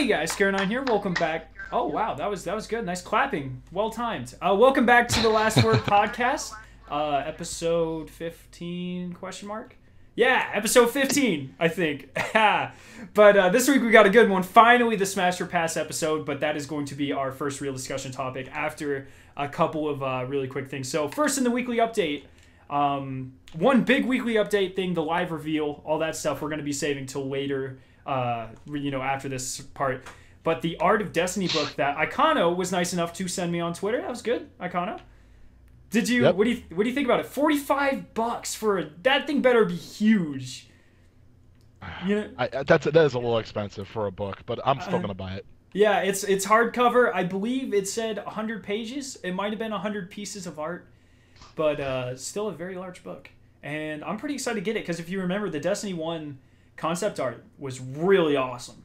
guys, Scare9 here. Welcome back. Oh wow, that was good. Nice clapping. Well timed. Welcome back to the Last Word podcast. Episode 15 question mark? Yeah, episode 15, I think. But this week we got a good one. Finally the Smash or Pass episode, but that is going to be our first real discussion topic after a couple of really quick things. So first in the weekly update, one big weekly update thing, the live reveal, all that stuff we're going to be saving till later, after this part. But the Art of Destiny book that Icano was nice enough to send me on Twitter, that was good, Icano. Did you? Yep. What do you think about it? $45 for that thing better be huge. You know, that is a little expensive for a book, but I'm still gonna buy it. Yeah, it's hardcover. I believe it said 100 pages. It might have been 100 pieces of art, but still a very large book. And I'm pretty excited to get it because if you remember, the Destiny 1 concept art was really awesome.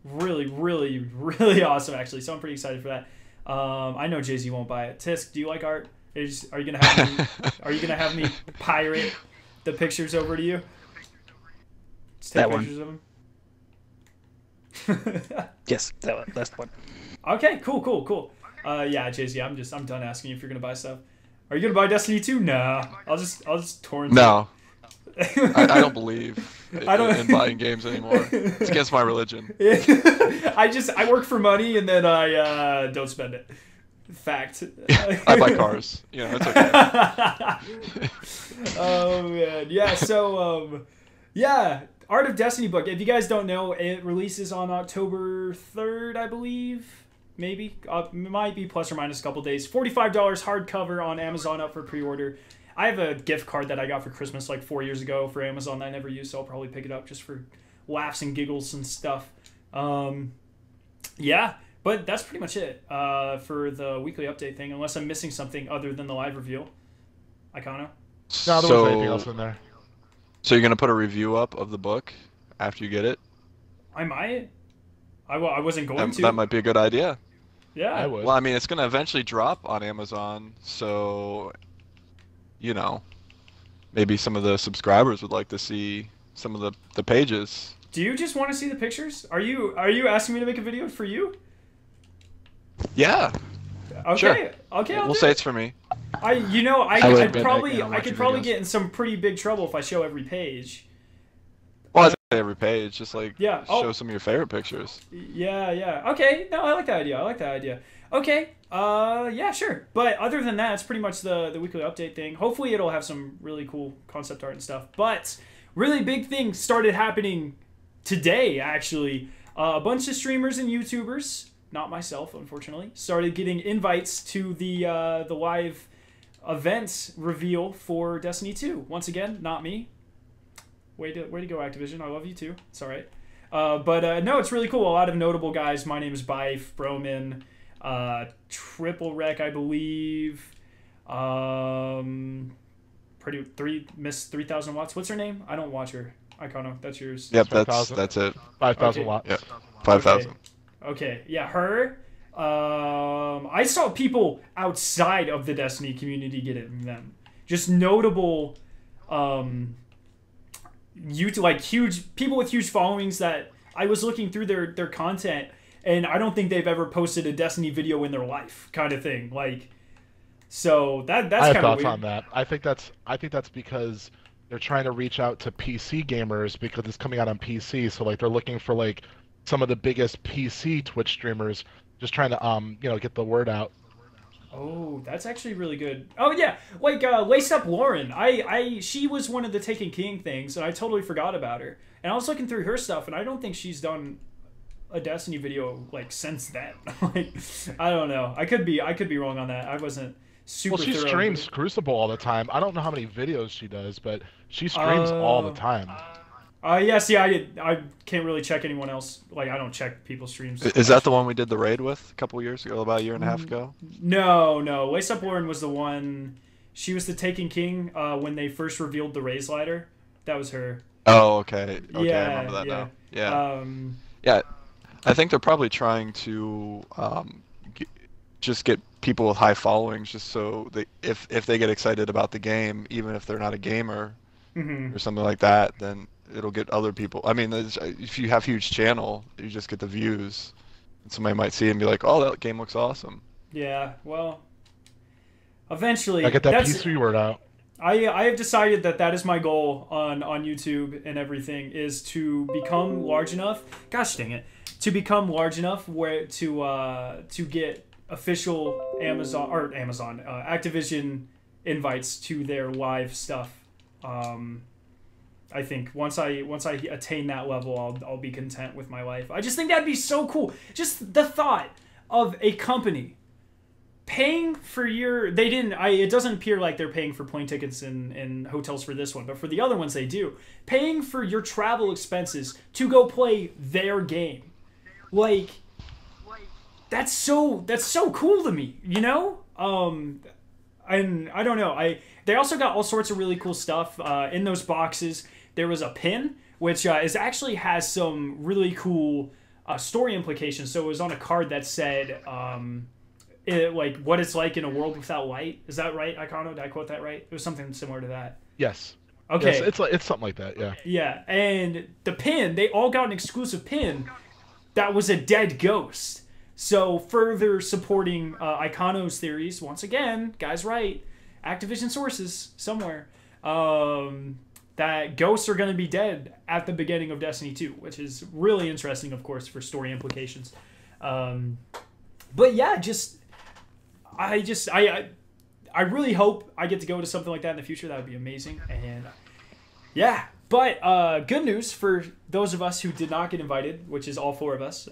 Really, really, really awesome, actually. So I'm pretty excited for that. I know Jay-Z won't buy it. Tisk, do you like art? Are you gonna have me pirate the pictures over to you? Just take pictures of them. Yes, that's the one. Okay, cool. Yeah, Jay-Z, I'm done asking you if you're gonna buy stuff. Are you gonna buy Destiny 2? Nah, I'll just torrent. No, I don't believe in buying games anymore. It's against my religion. I work for money and then I don't spend it. Fact. I buy cars. It's okay. Oh man, yeah. So Art of Destiny book. If you guys don't know, it releases on October 3rd, I believe. Maybe might be plus or minus a couple days. $45 hardcover on Amazon, up for pre-order. I have a gift card that I got for Christmas like 4 years ago for Amazon that I never used, so I'll probably pick it up just for laughs and giggles and stuff. Yeah. But that's pretty much it for the weekly update thing, unless I'm missing something other than the live reveal. Icano? No, there wasn't anything else in there. So you're going to put a review up of the book after you get it? I might. I wasn't going to. That might be a good idea. Yeah. I would. Well, I mean, it's going to eventually drop on Amazon, so, maybe some of the subscribers would like to see some of the pages. Do you just want to see the pictures? Are you asking me to make a video for you? Yeah. Okay. Sure. Okay. We'll say it's for me. I could probably get in some pretty big trouble if I show every page. Well, I say every page, just show some of your favorite pictures. Yeah. Okay. No, I like that idea. Okay. Yeah, sure. But other than that, it's pretty much the weekly update thing. Hopefully, it'll have some really cool concept art and stuff. But really big things started happening today. Actually, a bunch of streamers and YouTubers. Not myself, unfortunately, started getting invites to the live events reveal for Destiny 2. Once again, not me. Way to go, Activision. I love you too. It's all right. But no, it's really cool. A lot of notable guys. My name is Bife, Broman, Triple Wreck, I believe. Miss 3000 watts. What's her name? I don't watch her. Icano, that's yours. Yep, that's it. 5,000 watts. Yep, 5,000. Okay, yeah, her. I saw people outside of the Destiny community get it. Them just notable, huge people with huge followings that I was looking through their content, and I don't think they've ever posted a Destiny video in their life, kind of thing. So that's kind of weird. I have thoughts on that. I think that's because they're trying to reach out to PC gamers because it's coming out on PC. So they're looking for some of the biggest PC Twitch streamers, just trying to get the word out. Oh, that's actually really good. Oh yeah, Lace Up Lauren. She was one of the Taken King things, and I totally forgot about her. And I was looking through her stuff, and I don't think she's done a Destiny video since then. I don't know. I could be wrong on that. I wasn't super. Well, she streams Crucible all the time. I don't know how many videos she does, but she streams all the time. Yeah, see, I can't really check anyone else. I don't check people's streams. Is that the one we did the raid with a couple years ago, about a year and a half ago? No. Lace Up Lauren was the one. She was the Taken King when they first revealed the Raze Lighter. That was her. Oh, okay. Yeah, I remember that now. Yeah. Yeah. I think they're probably trying to just get people with high followings, just so if they get excited about the game, even if they're not a gamer or something like that, then it'll get other people. I mean, if you have huge channel, you just get the views. And somebody might see it and be like, "Oh, that game looks awesome." Yeah, well, eventually. I get that PC word out. I have decided that is my goal on YouTube and everything, is to become large enough. Gosh dang it, to become large enough where to get official Activision invites to their live stuff. I think once I attain that level, I'll be content with my life. I just think that'd be so cool. Just the thought of a company paying for your... It doesn't appear like they're paying for plane tickets and hotels for this one, but for the other ones they do. Paying for your travel expenses to go play their game. Like, that's so cool to me, you know? And I don't know. They also got all sorts of really cool stuff in those boxes. There was a pin, which actually has some really cool story implications. So it was on a card that said, like, what it's like in a world without light. Is that right, Icano? Did I quote that right? It was something similar to that. Yes. Okay. Yes, it's something like that, yeah. Yeah, and the pin, they all got an exclusive pin that was a dead ghost. So further supporting Icano's theories, once again, guy's right, Activision sources somewhere, that ghosts are going to be dead at the beginning of Destiny 2, which is really interesting, of course, for story implications. But yeah, I really hope I get to go to something like that in the future. That would be amazing. And yeah, but good news for those of us who did not get invited, which is all 4 of us.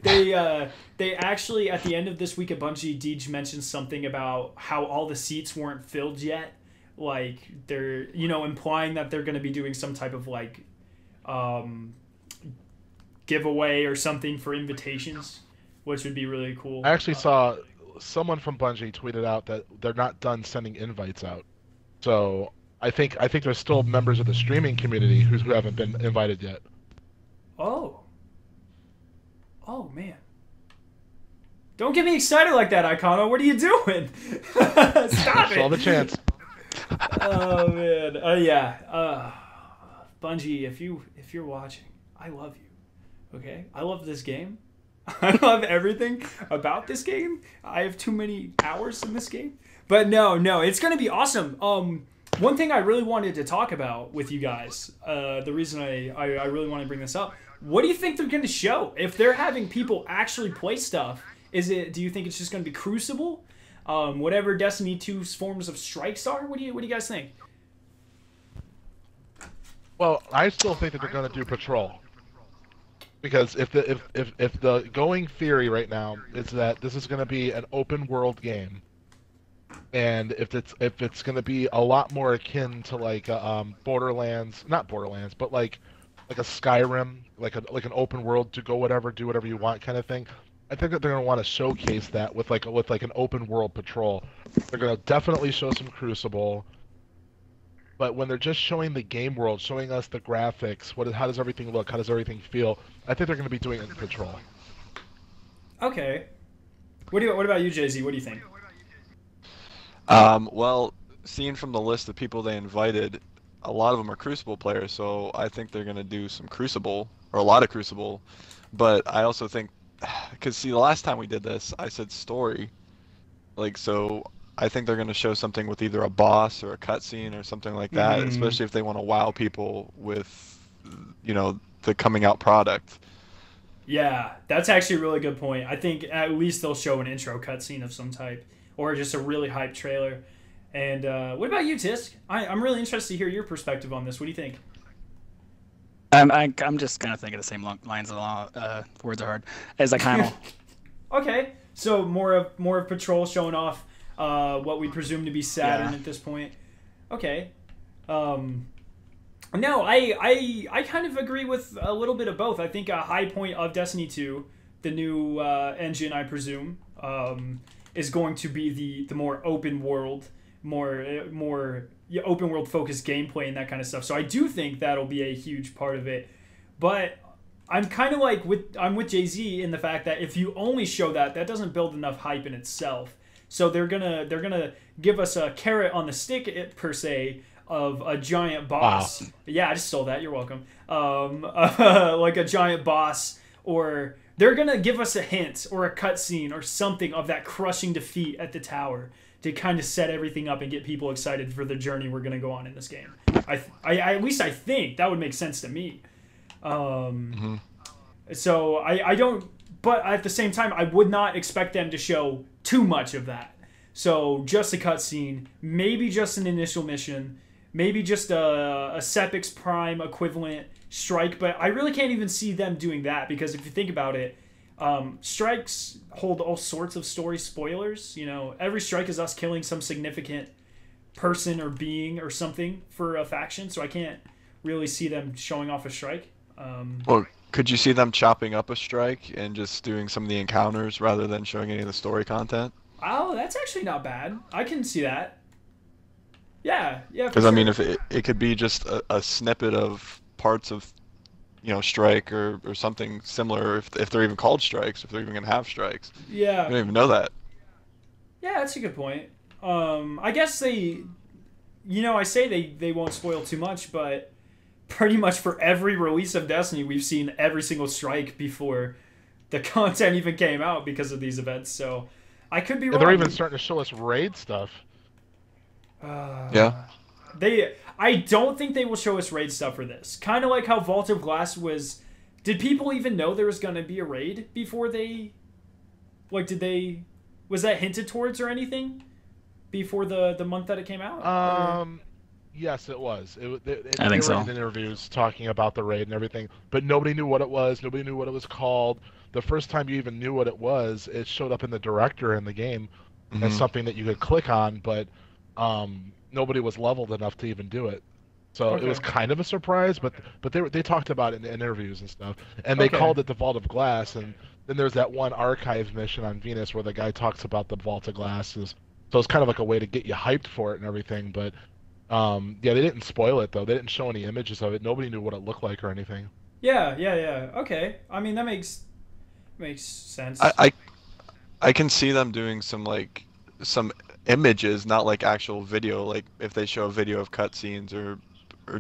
They actually, at the end of this week at Bungie, Deej mentioned something about how all the seats weren't filled yet. Like, they're, implying that they're going to be doing some type of, like, giveaway or something for invitations, which would be really cool. I actually saw someone from Bungie tweeted out that they're not done sending invites out. So I think there's still members of the streaming community who haven't been invited yet. Oh, man. Don't get me excited like that, Icano. What are you doing? Stop it. Saw the chance. Oh, man. Yeah. Bungie, if you're watching, I love you. Okay? I love this game. I love everything about this game. I have too many hours in this game. But no, it's going to be awesome. One thing I really wanted to talk about with you guys, the reason I really want to bring this up, what do you think they're going to show? If they're having people actually play stuff, do you think it's just going to be Crucible? Whatever Destiny 2's forms of strikes are? What do you guys think? Well, I still think that they're going to do Patrol. Because if the going theory right now is that this is going to be an open world game, and if it's going to be a lot more akin to like Borderlands, not Borderlands, but like a Skyrim, like an open world to go do whatever you want kind of thing, I think that they're going to want to showcase that with an open world Patrol. They're going to definitely show some Crucible. But when they're just showing the game world, showing us the graphics, how does everything look, how does everything feel, I think they're going to be doing it in Patrol. Okay. What about you, Jay-Z? What do you think? Well, seeing from the list of people they invited, a lot of them are Crucible players, so I think they're going to do some Crucible, or a lot of Crucible. But I also think, because see, the last time we did this, I said story. Like, so I think they're going to show something with either a boss or a cutscene or something like that, especially if they want to wow people with, the coming out product. Yeah, that's actually a really good point. I think at least they'll show an intro cutscene of some type, or just a really hyped trailer. And what about you, Tisk? I'm really interested to hear your perspective on this. What do you think? I'm just kind of thinking the same lines along. Words are hard. As Icano. Okay, so more of Patrol showing off what we presume to be Saturn at this point. Okay. No, I kind of agree with a little bit of both. I think a high point of Destiny 2, the new engine, I presume, is going to be the more open world, more open world focused gameplay and that kind of stuff. So I do think that'll be a huge part of it. But I'm kind of like I'm with Jay-Z in the fact that if you only show that doesn't build enough hype in itself. So they're gonna give us a carrot on the stick per se of a giant boss. Wow. Yeah, I just stole that. You're welcome. Like a giant boss, or they're gonna give us a hint or a cutscene or something of that crushing defeat at the tower to kind of set everything up and get people excited for the journey we're gonna go on in this game. At least I think that would make sense to me. So I don't, but at the same time, I would not expect them to show too much of that. So just a cutscene, maybe just an initial mission, maybe just a Sepix Prime equivalent strike, but I really can't even see them doing that because if you think about it, strikes hold all sorts of story spoilers. You know, every strike is us killing some significant person or being or something for a faction, so I can't really see them showing off a strike. Well, could you see them chopping up a strike and just doing some of the encounters rather than showing any of the story content? Oh, that's actually not bad. I can see that. Yeah, for Because I sure. mean, if it could be just a snippet of parts of, you know, strike or something similar, if they're even called strikes, if they're even gonna have strikes. Yeah, I don't even know that. yeah, that's a good point. I guess they, you know, I say they won't spoil too much, but pretty much for every release of Destiny, we've seen every single strike before the content even came out because of these events. So I could be Yeah, wrong. they're even starting to show us raid stuff. Yeah. I don't think they will show us raid stuff for this. Kind of like how Vault of Glass was. Did people even know there was going to be a raid before they? Like, did they? Was that hinted towards or anything before the month that it came out? Yes, it was. I think they were so. in interviews talking about the raid and everything, but nobody knew what it was. Nobody knew what it was called. The first time you even knew what it was, it showed up in the director in the game as something that you could click on, but nobody was leveled enough to even do it. So it was Okay. kind of a surprise, but they talked about it in interviews and stuff, and they Okay. called it the Vault of Glass. And then there's that one archive mission on Venus where the guy talks about the Vault of Glasses. So it's kind of like a way to get you hyped for it and everything, but. Yeah, they didn't spoil it though. They didn't show any images of it. Nobody knew what it looked like or anything. Yeah. Okay. I mean, that makes sense. I can see them doing some images, not like actual video, like if they show a video of cutscenes or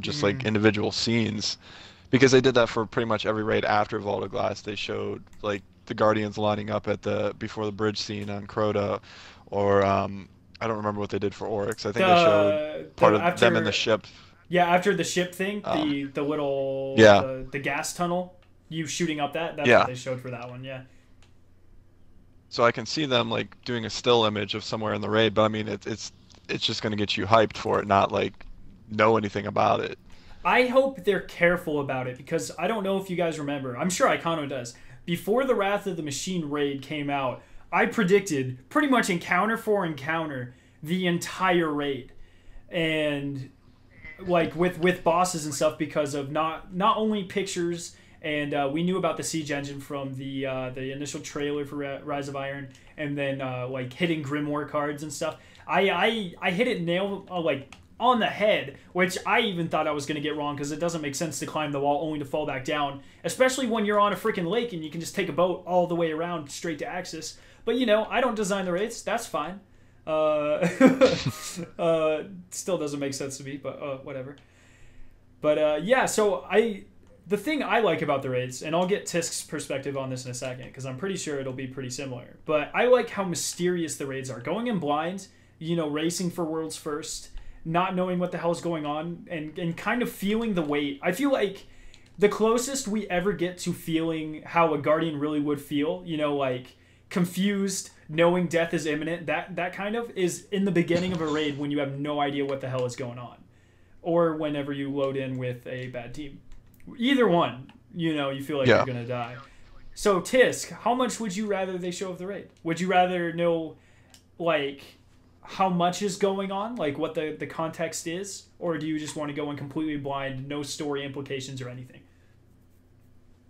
just like individual scenes, because they did that for pretty much every raid after Vault of Glass. They showed like the Guardians lining up at before the bridge scene on Crota, or I don't remember what they did for Oryx. I think they showed part of them in the ship. Yeah, after the ship thing, the little the gas tunnel, you shooting up that's Yeah. what they showed for that one. Yeah. So I can see them like doing a still image of somewhere in the raid, but I mean it's just gonna get you hyped for it, not like know anything about it. I hope they're careful about it because I don't know if you guys remember. I'm sure Icano does. Before the Wrath of the Machine raid came out, I predicted pretty much encounter for encounter the entire raid, and like with bosses and stuff because of not only pictures, and we knew about the siege engine from the initial trailer for Rise of Iron, and then like hitting Grimoire cards and stuff. I hit it nail like on the head, which I even thought I was going to get wrong because it doesn't make sense to climb the wall only to fall back down, especially when you're on a freaking lake and you can just take a boat all the way around straight to Axis. But you know, I don't design the raids. That's fine. Still doesn't make sense to me, but whatever. But yeah, so the thing I like about the raids, and I'll get Tisk's perspective on this in a second because I'm pretty sure it'll be pretty similar. But I like how mysterious the raids are. Going in blind, you know, racing for worlds first, not knowing what the hell's going on, and kind of feeling the weight. I feel like the closest we ever get to feeling how a Guardian really would feel, you know, like confused, knowing death is imminent, that kind of is in the beginning of a raid when you have no idea what the hell is going on, or whenever you load in with a bad team. Either one, you know, you feel like you're gonna die. So Tisk, how much would you rather they show of the raid? Would you rather know like how much is going on, like what the context is, or do you just want to go in completely blind, no story implications or anything?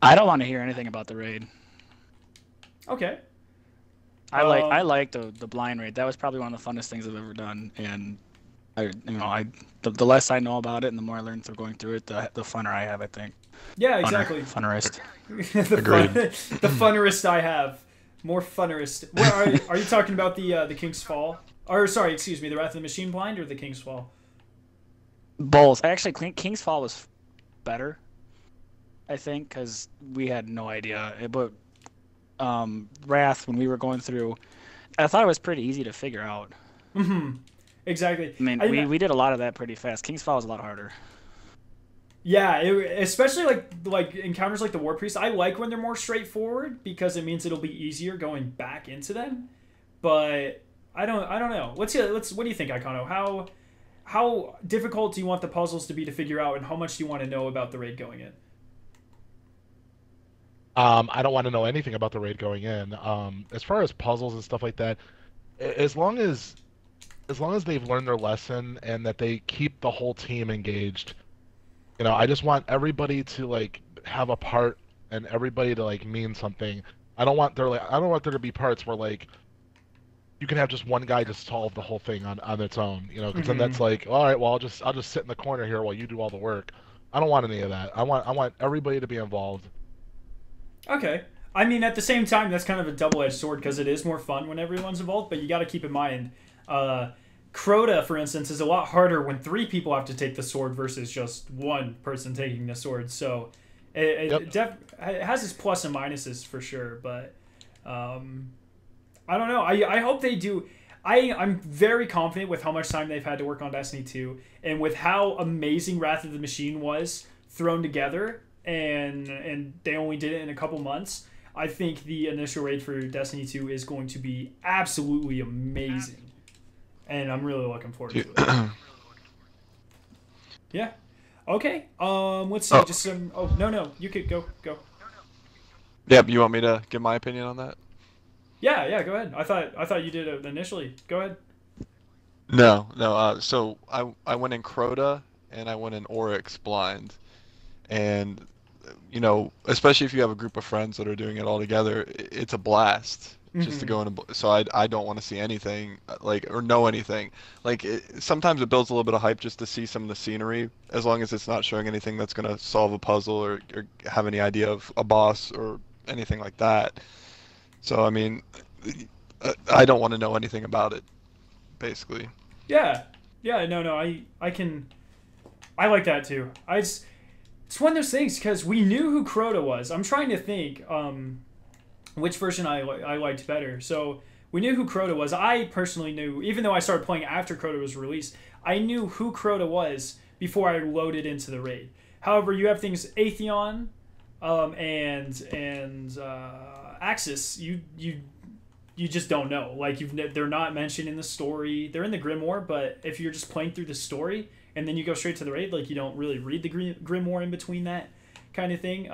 I don't want to hear anything about the raid. Okay. I like the blind raid. That was probably one of the funnest things I've ever done, and the less I know about it and the more I learn through going through it, the funner I have, I think. Yeah, exactly. Funnerist. The funnerist I have. More funnerist. Where are you talking about the King's Fall? Or sorry, excuse me, the Wrath of the Machine blind or the King's Fall? Both. Actually, King's Fall was better, I think, because we had no idea. But Wrath, when we were going through, I thought it was pretty easy to figure out. Mm-hmm. Exactly. I mean, we did a lot of that pretty fast. King's Fall was a lot harder. Yeah, especially like encounters like the War Priest. I like when they're more straightforward because it means it'll be easier going back into them. But I don't know. What do you think, Icano? How difficult do you want the puzzles to be to figure out, and how much do you want to know about the raid going in? I don't want to know anything about the raid going in. As far as puzzles and stuff like that, as long as they've learned their lesson and that they keep the whole team engaged, I just want everybody to like have a part and everybody to like mean something. I don't want there to be parts where like you can have just one guy just solve the whole thing on its own, because then that's like, all right, well, I'll just sit in the corner here while you do all the work. I don't want any of that. I want everybody to be involved. Okay. I mean, at the same time, that's kind of a double-edged sword because it is more fun when everyone's involved, but you got to keep in mind, Crota, for instance, is a lot harder when 3 people have to take the sword versus just one person taking the sword. So it has its plus and minuses for sure, but I don't know. I hope they do. I'm very confident with how much time they've had to work on Destiny 2 and with how amazing Wrath of the Machine was thrown together, and they only did it in a couple months. I think the initial raid for Destiny 2 is going to be absolutely amazing, and I'm really looking forward to it. Yeah. Okay. Let's see. Just some. Oh no, you could go. Yeah, you want me to give my opinion on that? Yeah. Go ahead. I thought you did it initially. Go ahead. No. So I went in Crota and I went in Oryx blind, and especially if you have a group of friends that are doing it all together, it's a blast just to go in. So I don't want to see anything or know anything. Sometimes it builds a little bit of hype just to see some of the scenery, as long as it's not showing anything that's gonna solve a puzzle or have any idea of a boss or anything like that. So I mean, I don't want to know anything about it, basically. Yeah. No. I like that too. It's one of those things because we knew who Crota was. I'm trying to think which version I liked better. So we knew who Crota was. I personally knew, even though I started playing after Crota was released, I knew who Crota was before I loaded into the raid. However, you have things Atheon and Axis. You just don't know. They're not mentioned in the story. They're in the Grimoire, but if you're just playing through the story and then you go straight to the raid, you don't really read the Grimoire in between that kind of thing.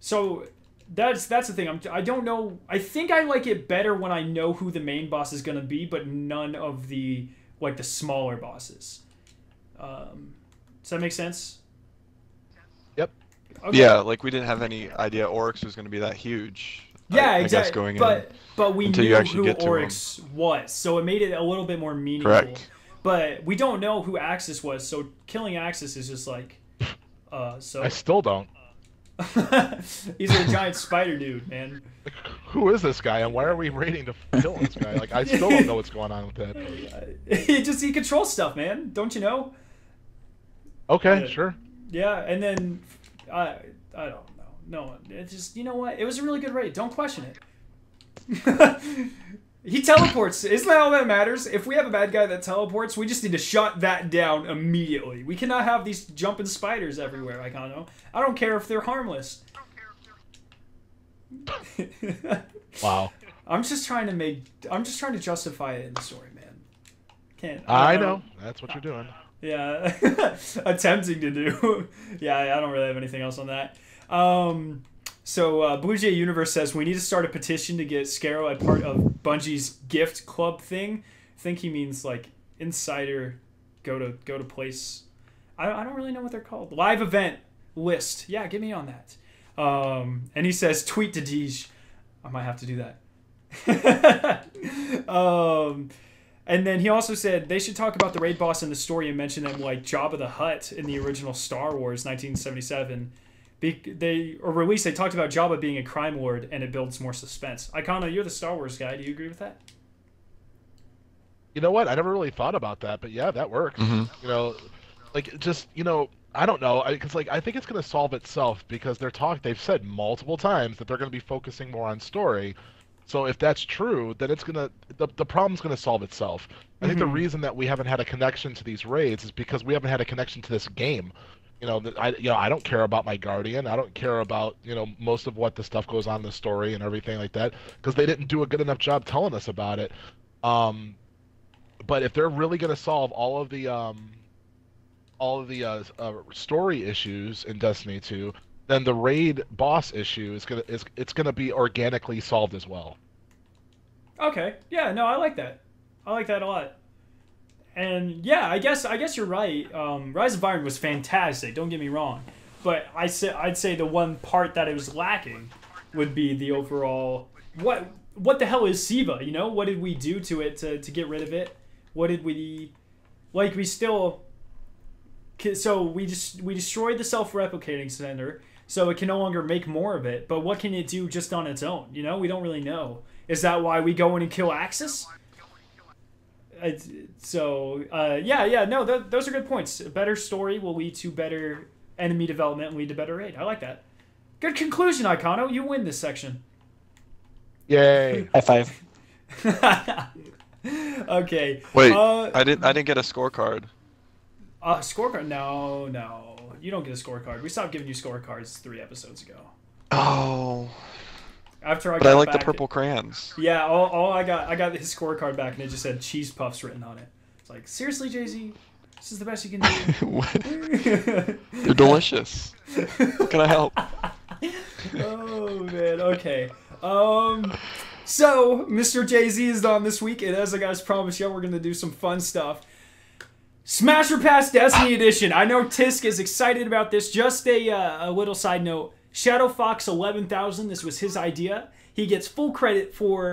So that's the thing. I don't know. I think I like it better when I know who the main boss is going to be, but none of the the smaller bosses. Does that make sense? Yep. Okay. Yeah, we didn't have any idea Oryx was going to be that huge. Yeah, I exactly. guess going but we until knew you actually who get to Oryx was, so it made it a little bit more meaningful. Correct. But we don't know who Axis was, so killing Axis is just so. I still don't. He's a giant spider dude, man. Who is this guy, and why are we raiding to kill this guy? I still don't know what's going on with that. He controls stuff, man. Don't you know? Okay, sure. Yeah, and then I don't know. No, it just, you know what? It was a really good raid. Don't question it. He teleports. Isn't that all that matters? If we have a bad guy that teleports, we just need to shut that down immediately. We cannot have these jumping spiders everywhere, Icano. I don't care if they're harmless. Wow. I'm just trying to justify it in the story, man. Can't. I know. That's what you're doing. Yeah. Attempting to do. Yeah, I don't really have anything else on that. So Blue Jay Universe says we need to start a petition to get Scarrow a part of Bungie's gift club thing. I think he means insider go to place. I don't really know what they're called. Live event list. Yeah, get me on that. And he says tweet to Deej. I might have to do that. And then he also said they should talk about the raid boss in the story and mention them like Jabba the Hutt in the original Star Wars 1977. They talked about Jabba being a crime lord, and it builds more suspense. Icano, you're the Star Wars guy. Do you agree with that? You know what? I never really thought about that, but yeah, that works. Mm-hmm. like just I don't know, because like I think it's going to solve itself because they've said multiple times that they're going to be focusing more on story. So if that's true, then the problem's gonna solve itself. I think the reason that we haven't had a connection to these raids is because we haven't had a connection to this game. I don't care about my Guardian. I don't care about most of what the stuff goes on in the story and everything like that because they didn't do a good enough job telling us about it. But if they're really gonna solve all of the story issues in Destiny 2, then the raid boss issue it's gonna be organically solved as well. Okay. Yeah. No, I like that. I like that a lot. And yeah, I guess you're right. Rise of Iron was fantastic. Don't get me wrong, but I'd say the one part that it was lacking would be the overall what the hell is Siva? What did we do to it to get rid of it? What did we we still? So we destroyed the self-replicating center, so it can no longer make more of it. But what can it do just on its own? We don't really know. Is that why we go in and kill Axis? No, those are good points. A better story will lead to better enemy development and lead to better raid. I like that. Good conclusion, Icano. You win this section. Yay! High five. Okay. Wait, I didn't get a scorecard. Scorecard? No. You don't get a scorecard. We stopped giving you scorecards 3 episodes ago. Oh. After I but got I like back, the purple crayons. Yeah, all I got his scorecard back and it just said cheese puffs written on it. It's like, seriously, Jay-Z? This is the best you can do? They're delicious. Can I help? Oh man, okay. So Mr. Jay-Z is on this week, and as I guys promised you, we're gonna do some fun stuff. Smash or Pass Destiny Edition. I know Tisk is excited about this. Just a little side note. Shadow Fox 11,000. This was his idea. He gets full credit for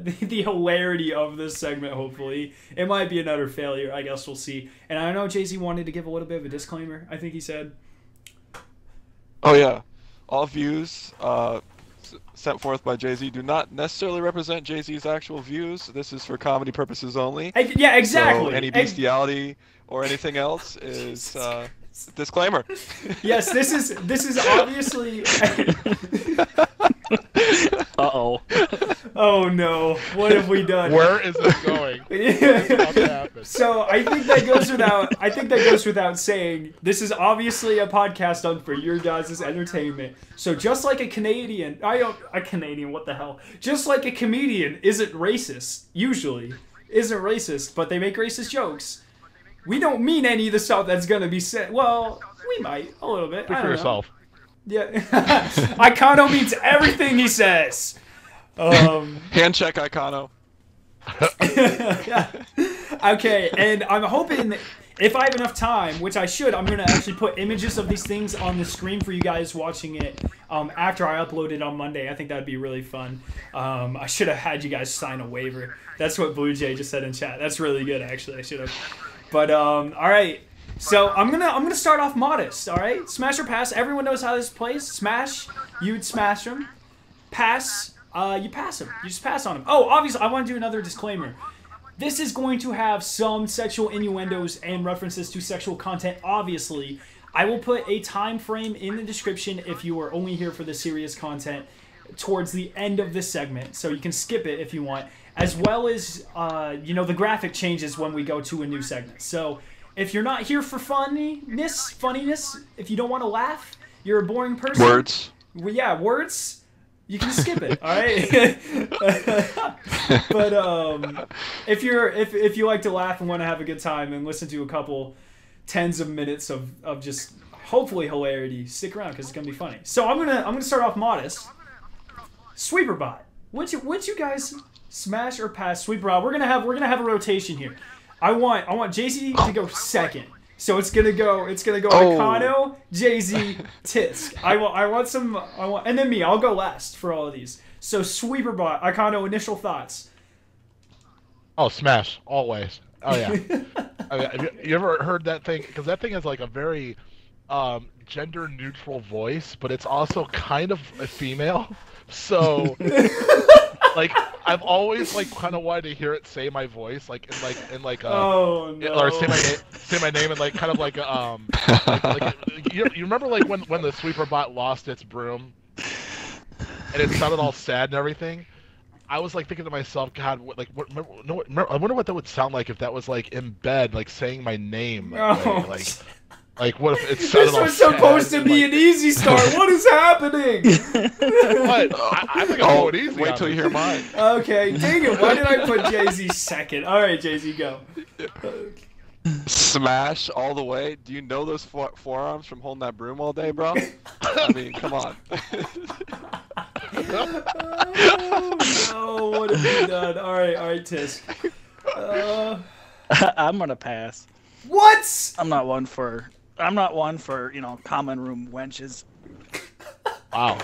the hilarity of this segment. Hopefully, it might be another failure. I guess we'll see. And I know Jay-Z wanted to give a little bit of a disclaimer. I think he said. Oh yeah, all views sent forth by Jay-Z do not necessarily represent Jay-Z's actual views. This is for comedy purposes only. Yeah, exactly. So any bestiality or anything else is disclaimer. Yes, this is obviously. Uh-oh. Oh no! What have we done? Where is this going? What's about to happen? So I think that goes without saying. This is obviously a podcast done for your guys' entertainment. So just like a Canadian, what the hell? Just like a comedian isn't racist, but they make racist jokes. We don't mean any of the stuff that's gonna be said. Well, we might a little bit. Speak for yourself. Yeah. Icano means everything he says. Hand check, Icano. Okay, and I'm hoping if I have enough time, which I should, I'm going to actually put images of these things on the screen for you guys watching it after I upload it on Monday. I think that would be really fun. I should have had you guys sign a waiver. That's what Blue Jay just said in chat. That's really good, actually. I should have. But, all right. So I'm gonna start off modest, all right? Smash or pass. Everyone knows how this plays. Smash, you'd smash them. Pass, you pass them. You just pass on them. Oh, obviously, I want to do another disclaimer. This is going to have some sexual innuendos and references to sexual content, obviously. I will put a time frame in the description if you are only here for the serious content towards the end of this segment, so you can skip it if you want, as well as, the graphic changes when we go to a new segment. So if you're not here for funniness, if you don't want to laugh, you're a boring person. Words. Well, yeah, words. You can skip it, all right. But if you like to laugh and want to have a good time and listen to a couple tens of minutes of just hopefully hilarity, stick around because it's gonna be funny. So I'm gonna start off modest. Sweeperbot. Would you guys smash or pass Sweeperbot? We're gonna have a rotation here. I want Jay-Z to go second. So it's gonna go Icano, Jay-Z, Tisk. And then me. I'll go last for all of these. So Sweeperbot, Icano, initial thoughts. Oh, smash always. Oh yeah. I mean, have you ever heard that thing? Because that thing has like a very gender neutral voice, but it's also kind of a female. So like I've always like kind of wanted to hear it say my voice, Oh no. or say my name, and like kind of like you remember like when the sweeper bot lost its broom, and it sounded all sad and everything. I was like thinking to myself, God, I wonder what that would sound like if that was like in bed, like saying my name. Oh. Like what if it sounded This all was supposed sad to be and, an easy start. What is happening? What? I think I'm going easy. Wait on till you this. hear mine. Okay, dang it. Why did I put Jay-Z second? All right, Jay-Z, go. Smash all the way. Do you know those forearms from holding that broom all day, bro? I mean, come on. Oh, what have you done? All right, Tisk. I'm gonna pass. What? I'm not one for common room wenches. Wow.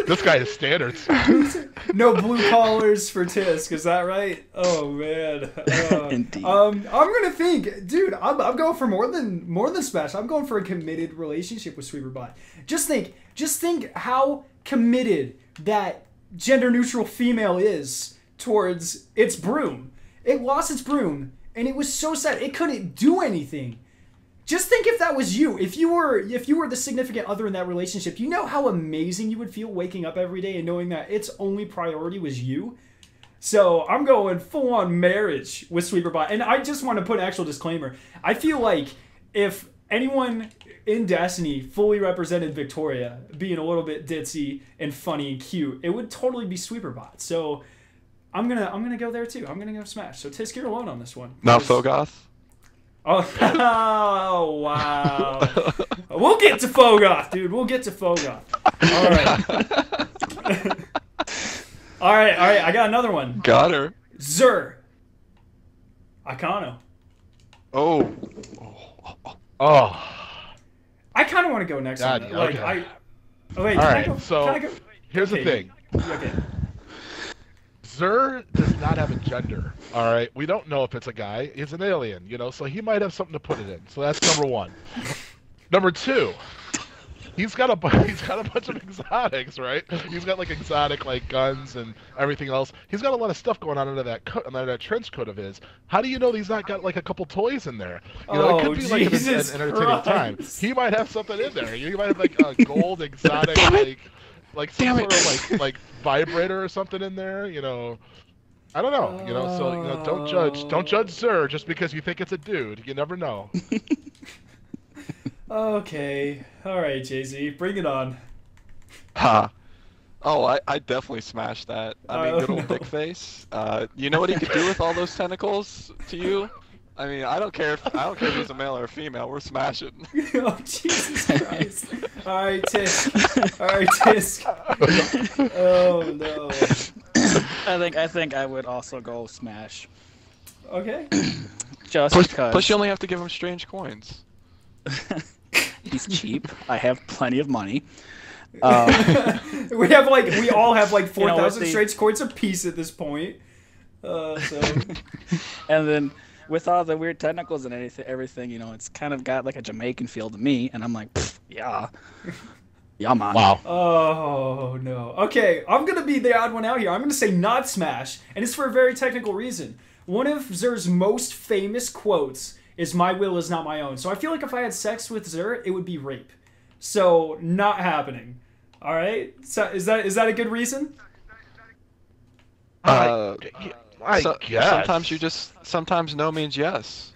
This guy has standards. No blue collars for Tisk, is that right? Oh man. Indeed. I'm gonna think, dude. I'm going for more than Smash. I'm going for a committed relationship with Sweeperbot. Just think how committed that gender neutral female is towards its broom. It lost its broom, and it was so sad. It couldn't do anything. Just think if that was you. If you were the significant other in that relationship, you know how amazing you would feel waking up every day and knowing that its only priority was you? So I'm going full on marriage with Sweeperbot. And I just want to put an actual disclaimer. I feel like if anyone in Destiny fully represented Victoria being a little bit ditzy and funny and cute, it would totally be Sweeperbot. So I'm gonna go there too. I'm gonna go Smash. So Tisk, you're alone on this one. Not Fogoth? Oh, oh wow. We'll get to Fogoth, dude. We'll get to Fogoth. All right. All right. I got another one. Got her. Xur. Icano. Oh. Oh. I kind of want to go next God, on that. Like, okay. Oh, wait, All can I right, go? so Can I go? here's Okay. the thing. Okay. Xur does not have a gender. All right, we don't know if it's a guy. He's an alien, so he might have something to put it in. So that's number one. Number two, he's got a bunch of exotics, right? He's got like exotic like guns and everything else. He's got a lot of stuff going on under that trench coat of his. How do you know he's not got like a couple toys in there? It could be like Jesus an entertaining time. Christ. He might have something in there. He might have like a gold exotic like some sort of like vibrator or something in there, I don't know, so don't judge Xur just because you think it's a dude. You never know. Okay. All right, Jay-Z, bring it on. Ha. Oh, I definitely smashed that. I mean, good old no. dick face. You know what he could do with all those tentacles to you? I mean, I don't care if he's a male or a female. We're smashing. Oh, Jesus Christ. All right, Tisk. Oh, no. I think I would also go Smash. Okay. Just Plus, because you only have to give him strange coins. he's cheap. I have plenty of money. We all have like 4,000 the- strange coins apiece at this point. So And then with all the weird tentacles and everything, it's kind of got like a Jamaican feel to me, and I'm like, yeah, man. Wow. oh no. Okay, I'm gonna be the odd one out here. I'm gonna say not Smash, and it's for a very technical reason. One of Xur's most famous quotes is "My will is not my own." So I feel like if I had sex with Xur, it would be rape. So not happening. All right. So is that a good reason? I guess. Sometimes no means yes.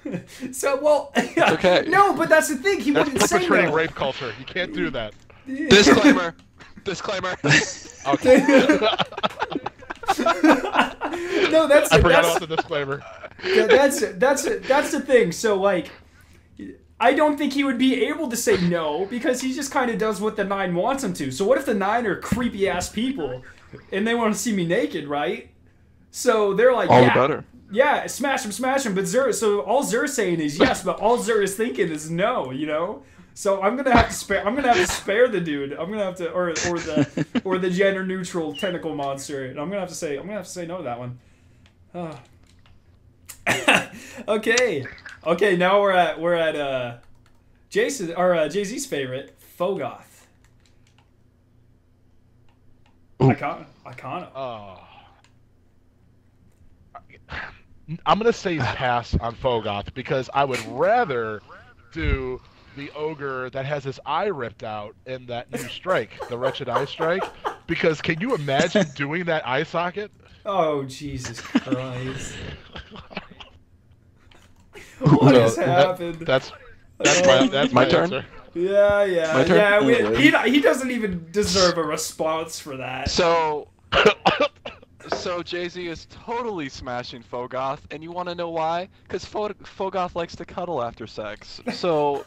So well. It's okay. No, but that's the thing. He That's wouldn't say perpetrating no. rape culture. You can't do that. Disclaimer. Disclaimer. Okay. No, that's I forgot that's about the disclaimer. that's the thing. So like, I don't think he would be able to say no because he just kind of does what the 9 wants him to. So what if the 9 are creepy ass people, and they want to see me naked, right? So they're like, All the yeah, better. yeah, smash him. But Xur, so all Xur's saying is yes, but all Xur is thinking is no. So I'm gonna have to spare the dude. I'm gonna have to or the gender neutral tentacle monster. And I'm gonna have to say no to that one. Okay. Now we're at Jason or Jay-Z's favorite, Fogoth. Ooh, Icona. Oh. I'm gonna say pass on Fogoth because I would rather do the ogre that has his eye ripped out in that new strike, the Wretched Eye Strike. Because can you imagine doing that eye socket? Oh, Jesus Christ. What has happened? That's My my turn? answer. Yeah. My turn? He doesn't even deserve a response for that. So Jay-Z is totally smashing Fogoth, and you want to know why? Because Fogoth likes to cuddle after sex. So,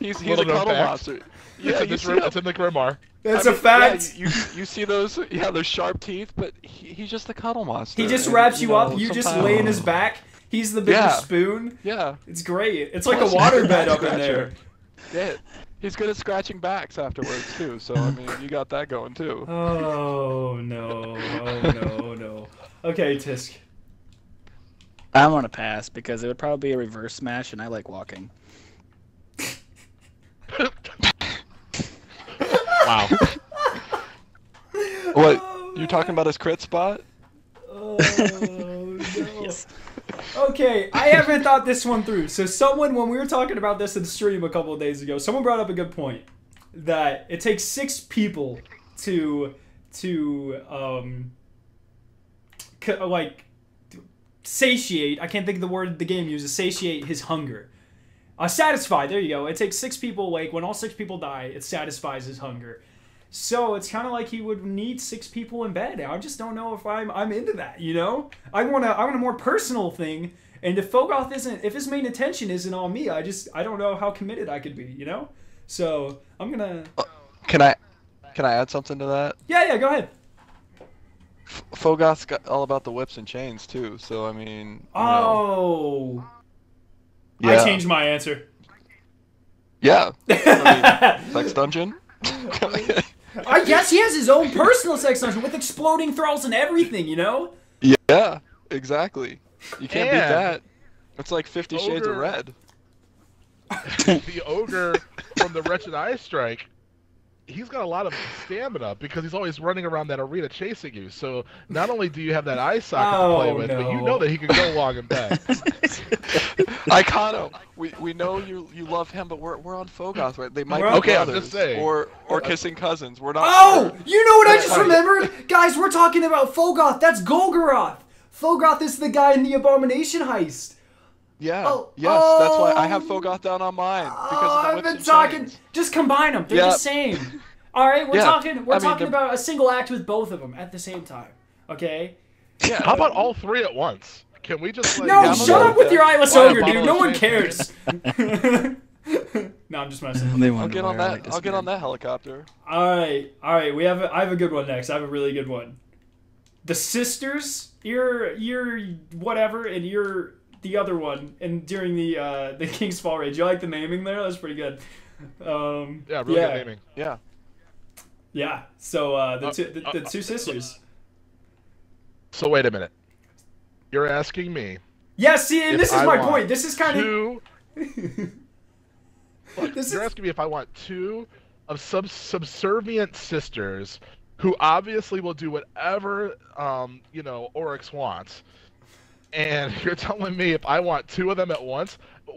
he's a Little known cuddle fact. monster. Yeah, it's in the grimoire. That's I a mean, fact. Yeah, you see those sharp teeth, but he's just a cuddle monster. He just and, wraps you up. You just sometimes- lay in his back. He's the bigger Yeah. spoon. Yeah. It's great. It's like a Plus, he's water good bed back up in there. scratcher. Yeah. He's good at scratching backs afterwards too. So I mean, you got that going too. Oh no. Okay, Tisk. I'm gonna pass because it would probably be a reverse smash, and I like walking. Wow. What? You talking about his crit spot? Oh no. Okay, I haven't thought this one through. So someone, when we were talking about this in stream a couple of days ago, someone brought up a good point that it takes 6 people to satiate. I can't think of the word the game uses. Satiate his hunger. Satisfy. There you go. It takes 6 people. Like when all 6 people die, it satisfies his hunger. So it's kind of like he would need 6 people in bed. I just don't know if I'm into that. I want a more personal thing. And if Fogoth if his main attention isn't on me, I don't know how committed I could be. So I'm gonna. Can I add something to that? Yeah. Go ahead. Fogoth's got all about the whips and chains too. So I mean. Oh. Yeah. I changed my answer. Yeah. I mean, Sex Dungeon. I guess he has his own personal sex dungeon with exploding thralls and everything. Yeah. Exactly. You can't beat And that. It's like 50 Shades of Ogre- Red. The ogre from the Wretched Eye Strike, he's got a lot of stamina because he's always running around that arena chasing you. So not only do you have that eye socket to play with, but you know that he can go long and back. Icano, we know you love him, but we're on Fogoth, right? They might be Okay, I'm brothers just saying. or kissing cousins. We're not. Oh, sure. you know what I just Sorry. remembered? Guys, we're talking about Fogoth. That's Golgoroth. Fogoth is the guy in the Abomination heist. Yeah. Oh, Yes, that's why I have Fogoth down on mine because of the I've whips been and talking. chains. Just combine them. They're Yeah. the same. All right, we're Yeah, talking. We're I mean, talking they're- about a single act with both of them at the same time. Okay. Yeah. How about all 3 at once? Can we just like? No, I'm shut okay up with with your eyeless Why, a ogre, dude. bottle No of one champagne? cares. No, I'm just messing. They I'll wonder get on why I that. like this I'll get game. on that helicopter. All right. I have a good one next. I have a really good one. The sisters, you're whatever, and you're the other one. And during the King's Fall raid, you like the naming there? That's pretty good. Yeah, really good naming. Yeah. Yeah. So the two sisters. So wait a minute. You're asking me Yeah. See, and if this is I my want point. This is kind of. 2. Look, This you're is- asking me if I want 2 of subservient sisters who obviously will do whatever Oryx wants. And you're telling me if I want 2 of them at once,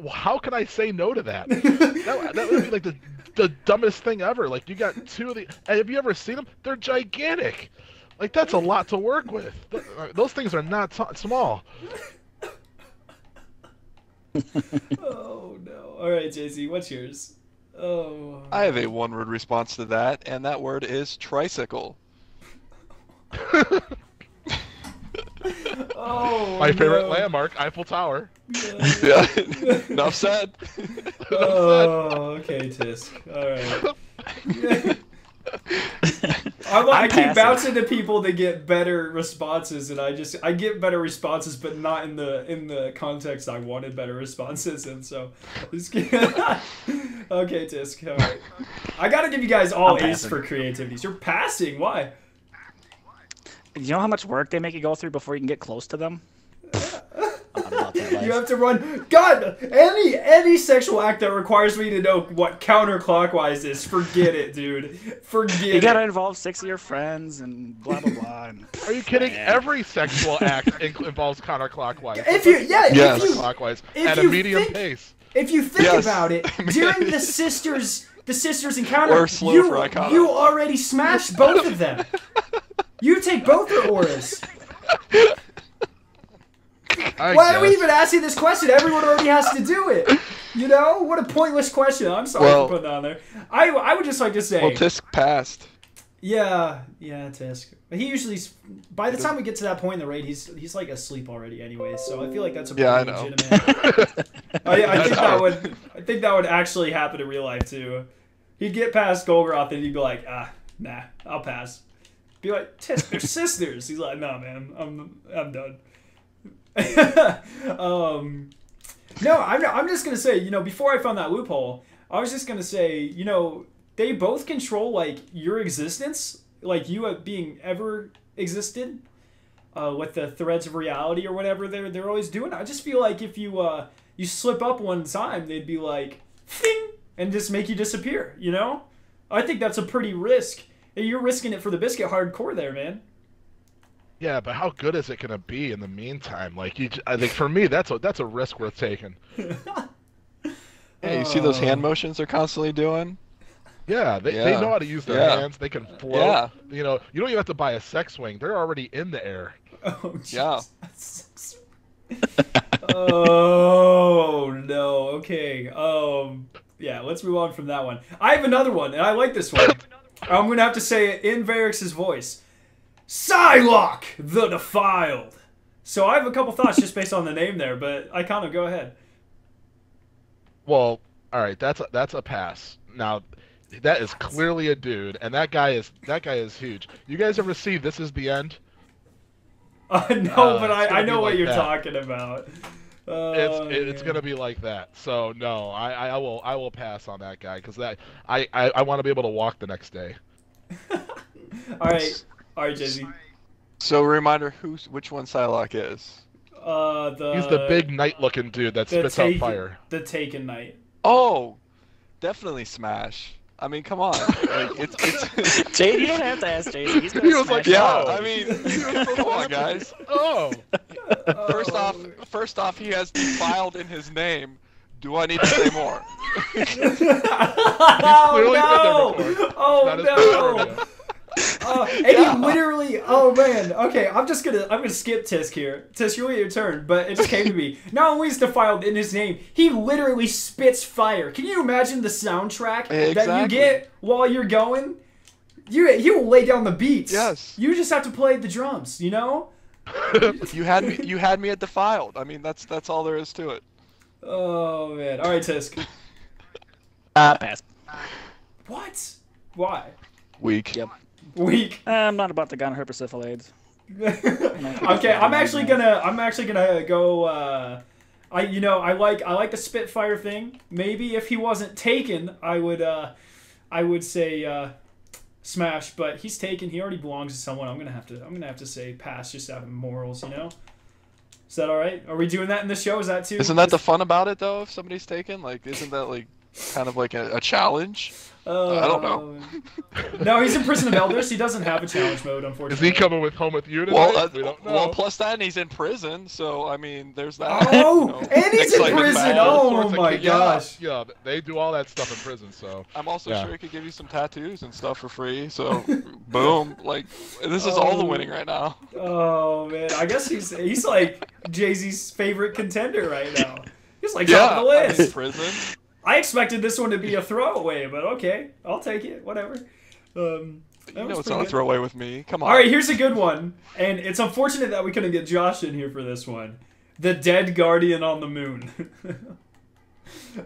how can I say no to that? that would be like the dumbest thing ever. Like you got 2 of the. Have you ever seen them? They're gigantic. Like that's a lot to work with. Those things are not small. Oh no! All right, JC, what's yours? Oh. I have a one-word response to that, and that word is tricycle. Oh. My favorite no. landmark, Eiffel Tower. Yeah. Enough said. Oh, okay, Tisk. All right. I keep passing. bouncing to people that get better responses, and I get better responses, but not in the context I wanted better responses, and so just okay, Tisk. All right, I gotta give you guys all I'm A's passing. for creativities. You're passing. Why? You know how much work they make you go through before you can get close to them? I'm not about that life. You have to run. God, any sexual act that requires me to know what counterclockwise is, forget it, dude. Forget You gotta it. involve 6 of your friends and blah blah blah. And Are you kidding? Man. Every sexual act involves counterclockwise. If you, yeah, Yes. if you, Counterclockwise if at a you medium think- pace. if you think Yes. about it, during the sisters encounter, Or slow you for iconic. you already smashed both of them. You take both their auras. Why are we even asking this question? Everyone already has to do it. You know, what a pointless question. I'm sorry Well- for putting that on there. I would just like to say, Well, Tisk passed. yeah, Tisk. He usually, by the time we get to that point in the raid, he's like asleep already anyway. So I feel like that's a pretty Yeah, I know. legitimate. I That's think hard. I think that would actually happen in real life too. He'd get past Golgroth and he'd be like, nah, I'll pass. Be like, Tisk, they're sisters. He's like, nah, man, I'm done. No, I'm just gonna say, before I found that loophole, I was just gonna say, they both control like your existence, like you being ever existed, with the threads of reality or whatever they're always doing. I just feel like if you you slip up one time, they'd be like, "Fing," and just make you disappear. I think that's a pretty risk. You're risking it for the biscuit hardcore there, man. Yeah, but how good is it gonna be in the meantime? Like, I think for me, that's a risk worth taking. Hey, you see those hand motions they're constantly doing? Yeah, they Yeah. know how to use their Yeah. hands. They can float. Yeah. You don't even have to buy a sex swing. They're already in the air. Oh, Yeah. Jesus. Oh no. Okay. Yeah. Let's move on from that one. I have another one, and I like this one. I'm gonna have to say it in Varrix's voice. Psylocke the Defiled. So I have a couple thoughts just based on the name there, but I kind of go ahead. Well, all right, that's a pass. Now, that is clearly a dude, and that guy is huge. You guys ever see This Is the End? No, but it's I gonna know be what like you're that. talking about. It's gonna be like that. So no, I will pass on that guy because I want to be able to walk the next day. All right, Jay-Z. So, reminder, which one Psylocke is? He's the big knight-looking dude that spits out fire. The Taken Knight. Oh, definitely Smash. I mean, come on. Like, it's Jade, you don't have to ask Jade. He's gonna He was smash like, it. yeah. Oh. I mean, come on, guys. Oh, First off, he has defiled in his name. Do I need to say more? clearly been there Oh before. no! Oh Not his first no! rodeo. And he literally, oh man, okay, I'm gonna skip Tisk here. Tisk, you'll get your turn, but it just came to me. Not only is defiled in his name, he literally spits fire. Can you imagine the soundtrack that you Exactly. get while you're going? You will lay down the beats. Yes. You just have to play the drums, you know? You had me at defiled. I mean, that's all there is to it. Oh man. Alright, Tisk. Pass. What? Why? Weak. Yep. Weak. I'm not about to gun herpessyphilades. Okay, I'm actually gonna go. I like the Spitfire thing. Maybe if he wasn't taken, I would say Smash. But he's taken. He already belongs to someone. I'm gonna have to say pass just out of morals. Is that all right? Are we doing that in the show? Is that too? Isn't that the fun about it though? If somebody's taken, like, isn't that like kind of like a challenge? I don't know. No, he's in Prison of Elders. He doesn't have a challenge mode, Is unfortunately. he coming home with you tonight? Well, we don't know. well, plus that, and he's in prison, so I mean, there's that. Oh, you know, and he's in excitement prison. factor. Oh Sorts of my kids- gosh. Yeah, they do all that stuff in prison. So I'm also Yeah. sure he could give you some tattoos and stuff for free. So, boom! Like, this is all the winning right now. Oh man, I guess he's like Jay-Z's favorite contender right now. He's like Yeah, top of the I'm in list. prison. I expected this one to be a throwaway, but okay, I'll take it. Whatever. That You was know it's pretty not a good. throwaway with me. Come on. All right, here's a good one, and it's unfortunate that we couldn't get Josh in here for this one. The Dead Guardian on the Moon.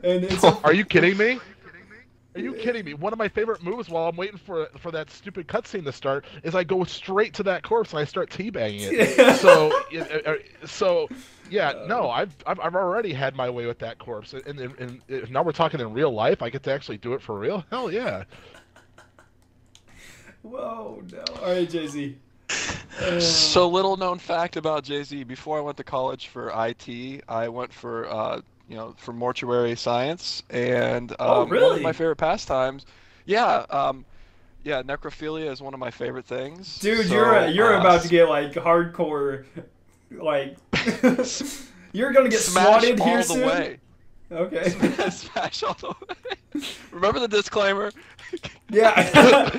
And it's Are you kidding me? Are you kidding me? One of my favorite moves while I'm waiting for that stupid cutscene to start is I go straight to that corpse and I start teabagging it. So yeah, no, I've already had my way with that corpse, and if now we're talking in real life, I get to actually do it for real. Hell yeah! Whoa, no. All right, Jay-Z. So little known fact about Jay-Z. Before I went to college for IT, I went for for mortuary science, and one really? of my favorite pastimes. Yeah, yeah, necrophilia is one of my favorite things. Dude, So, you're about to get like hardcore, like you're gonna get smash swatted all here the soon. way. Okay. Smash all the way. Remember the disclaimer? Yeah.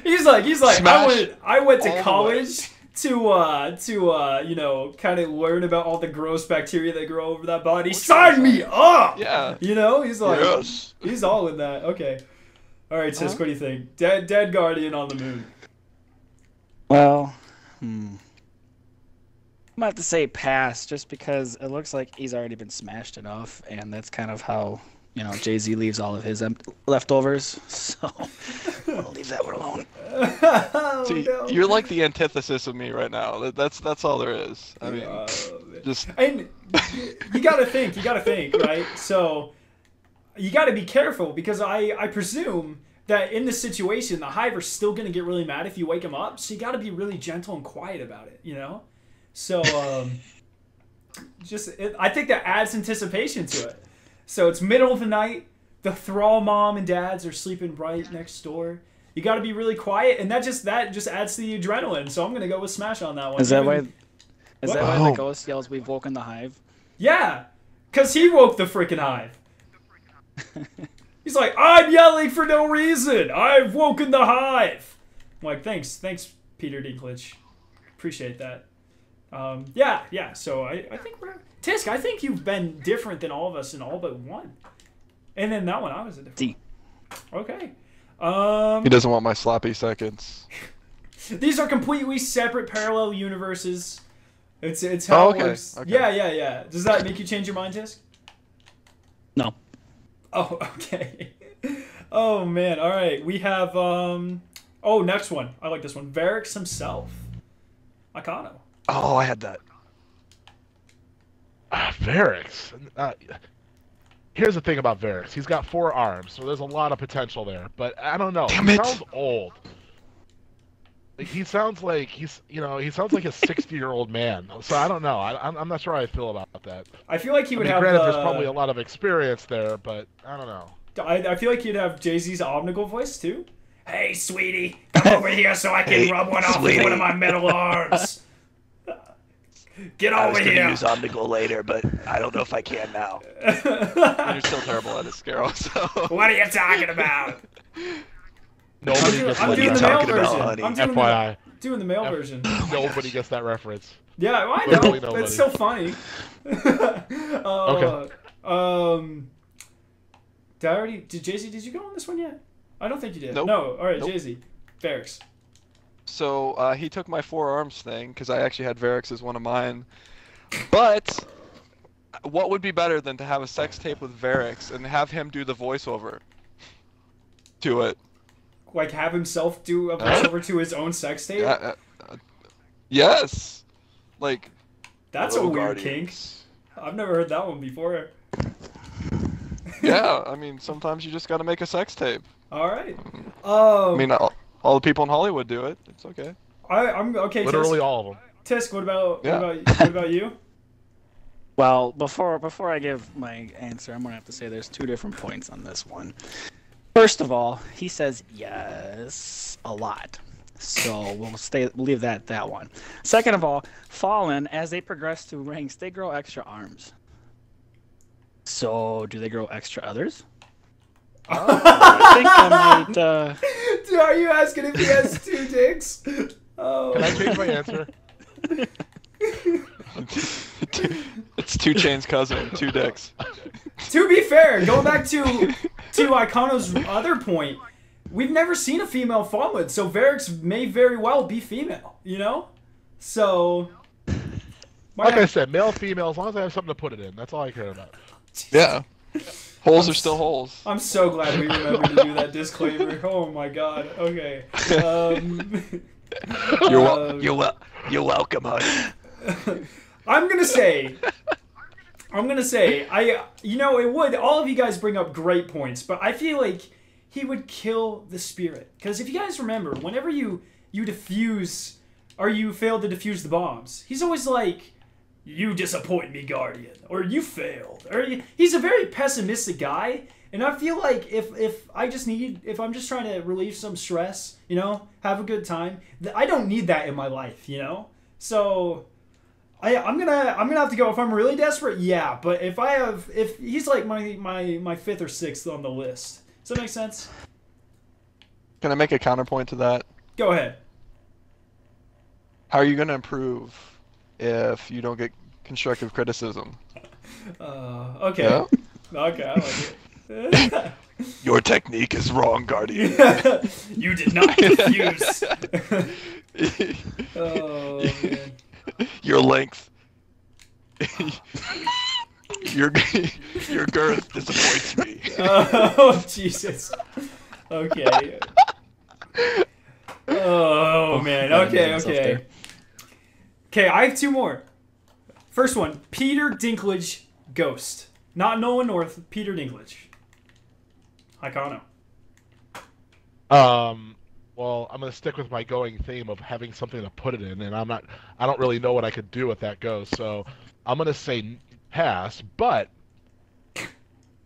he's like Smash I went to all the college to kind of learn about all the gross bacteria that grow over that body. Sign me up. Yeah. He's like Yes. he's all in that. Okay. All right, Sis, what do you think? Dead Guardian on the moon. Well, I'm about to say pass, just because it looks like he's already been smashed enough, and that's kind of how Jay-Z leaves all of his leftovers. So I'll leave that one alone. Oh, See, no. you're like the antithesis of me right now. That's all there is. I mean, just And you gotta think, right? So you gotta be careful, because I presume that in this situation, the Hive are still gonna get really mad if you wake them up. So you gotta be really gentle and quiet about it, So I think that adds anticipation to it. So it's middle of the night. The Thrall mom and dads are sleeping right next door. You got to be really quiet, and that just adds to the adrenaline. So I'm gonna go with Smash on that one. Is that why Oh. the ghost yells, "We've woken the Hive"? Yeah, because he woke the freaking Hive. He's like, I'm yelling for no reason. I've woken the Hive. I'm like, thanks, Peter Dinklage. Appreciate that. Yeah. So I think Tisk, I think you've been different than all of us in all but one. And then that one, I was a different. D. Okay. he doesn't want my sloppy seconds. These are completely separate parallel universes. It's how it works. Okay. Yeah. Does that make you change your mind, Tisk? No. Oh, okay. Oh man. All right. We have next one. I like this one. Varix himself. Icano. Oh, I had that. Varix. Here's the thing about Varix. He's got 4 arms, so there's a lot of potential there. But I don't know. Damn He it. sounds old. Like, he sounds like he sounds like a 60-year-old man. So I don't know. I'm not sure how I feel about that. I feel like he would have. Granted, there's probably a lot of experience there, but I don't know. I feel like he'd have Jay-Z's Omnigul voice too. Hey, sweetie, come over here so I can rub one off with one of my metal arms. Get I over was going to here. use Omnigul later, but I don't know if I can now. And you're still terrible at it, Scarrow. So. What are you talking about? Nobody gets I'm What are doing you the male talking about, version. honey? I'm doing FYI. doing the male version. Nobody gets that reference. Yeah, I Literally know. nobody. It's so funny. Okay. Did Jay-Z, did you go on this one yet? I don't think you did. Nope. No. All right, Nope. Jay-Z. Varix. So he took my 4 arms thing because I actually had Varix as one of mine. But what would be better than to have a sex tape with Varix and have him do the voiceover to it? Like, have himself do a voiceover to his own sex tape? Yes. Like. That's a Hello, weird kink. Guardians. I've never heard that one before. Yeah, I mean, sometimes you just got to make a sex tape. All right. I mean, all the people in Hollywood do it. It's okay. I'm okay. Literally Tisk, all of them. Tisk, what about Yeah. what about you? Well, before I give my answer, I'm gonna have to say there's 2 different points on this one. First of all, he says yes a lot, so we'll leave that one. Second of all, Fallen, as they progress through ranks, they grow extra arms. So do they grow extra others? I think I might. Dude, are you asking if he has 2 dicks? Oh. Can I change my answer? It's 2 Chainz' cousin, 2 dicks. To be fair, going back to Icano's other point, we've never seen a female Fallen, so Varix may very well be female. So. Like I said, male, female, as long as I have something to put it in. That's all I care about. Yeah. Holes are still holes. I'm so glad we remembered to do that disclaimer. Oh my god. Okay. You're welcome, honey. I'm gonna say, it would, all of you guys bring up great points, but I feel like he would kill the spirit. Because if you guys remember, whenever you diffuse or you failed to defuse the bombs. He's always like, you disappoint me, Guardian, or you failed, or he's a very pessimistic guy. And I feel like if I'm just trying to relieve some stress, you know, have a good time, I don't need that in my life, you know. So I'm gonna have to go if I'm really desperate, yeah. But if he's like my fifth or sixth on the list, does that make sense? Can I make a counterpoint to that? Go ahead. How are you going to improve if you don't get constructive criticism? Okay. Yeah? Okay, I like it. Your technique is wrong, Guardian. You did not defuse. Oh man. Your length. your girth disappoints me. Oh Jesus. Okay. Oh man. Okay. Okay, I have two more. First one, Peter Dinklage Ghost. Not Nolan North, Peter Dinklage. Icano. Well, I'm gonna stick with my going theme of having something to put it in, and I don't really know what I could do with that ghost, so I'm gonna say pass. But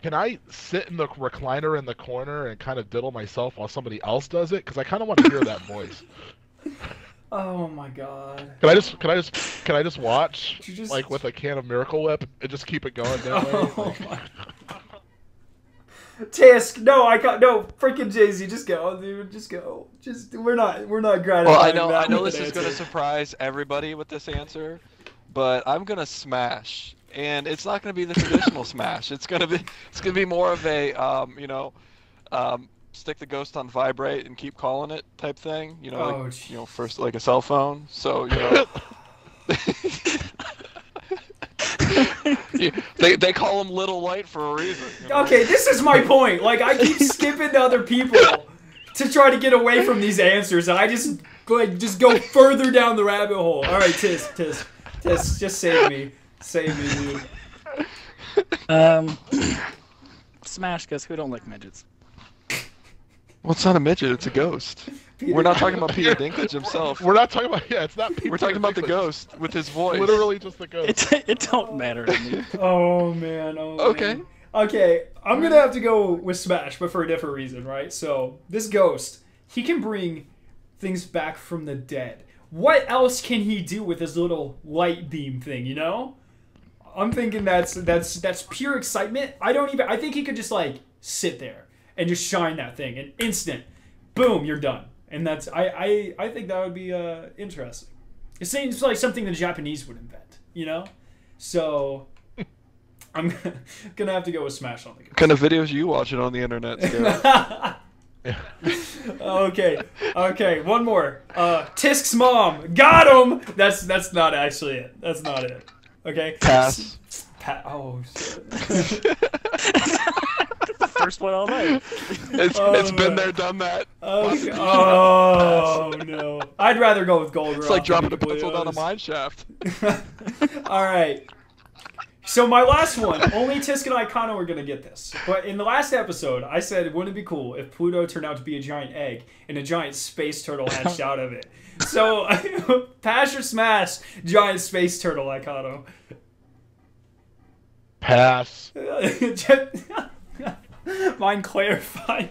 can I sit in the recliner in the corner and kind of diddle myself while somebody else does it? Because I kind of want to hear that voice. Oh my god. Can I just watch Just... like with a can of Miracle Whip and just keep it going that way? Oh my. Tisk, no, no, freaking Jay-Z, just go, dude, just go. We're not gratifying. Well, I know this is gonna surprise everybody with this answer, but I'm gonna smash, and it's not gonna be the traditional smash. It's gonna be more of a stick the ghost on vibrate and keep calling it type thing. You know, first like a cell phone. So they call them Little Light for a reason. You know? Okay, this is my point. Like, I keep skipping to other people to try to get away from these answers, and I just go further down the rabbit hole. All right, Tisk, just save me, dude. Smash, because who don't like midgets? Well, it's not a midget; it's a ghost. We're not talking about Peter Dinklage himself. We're not talking about it's not Peter. We're talking about the Dinklage. ghost with his voice. Literally just the ghost. It don't matter to me. Oh man. Okay. Man. Okay, I'm gonna have to go with Smash, but for a different reason, right? So this ghost, he can bring things back from the dead. What else can he do with his little light beam thing? You know, I'm thinking that's pure excitement. I think he could just like sit there and just shine that thing, and instant, boom, you're done. And that's I think that would be interesting. It seems like something the Japanese would invent, you know. So I'm gonna have to go with Smash on the ghost. What kind of videos are you watching on the internet, Scott? Okay, one more. Tisk's mom, got him. That's not actually it. That's not it. Okay. Pass. Oh shit. First one all night. It's been there, done that. Oh no. I'd rather go with Gold. It's like dropping a pencil down a mine shaft. All right. So my last one, only Tisk and Icano are gonna get this. But in the last episode, I said, wouldn't it be cool if Pluto turned out to be a giant egg and a giant space turtle hatched out of it? So, pass or smash, giant space turtle, Icano. Pass. Mind clarified.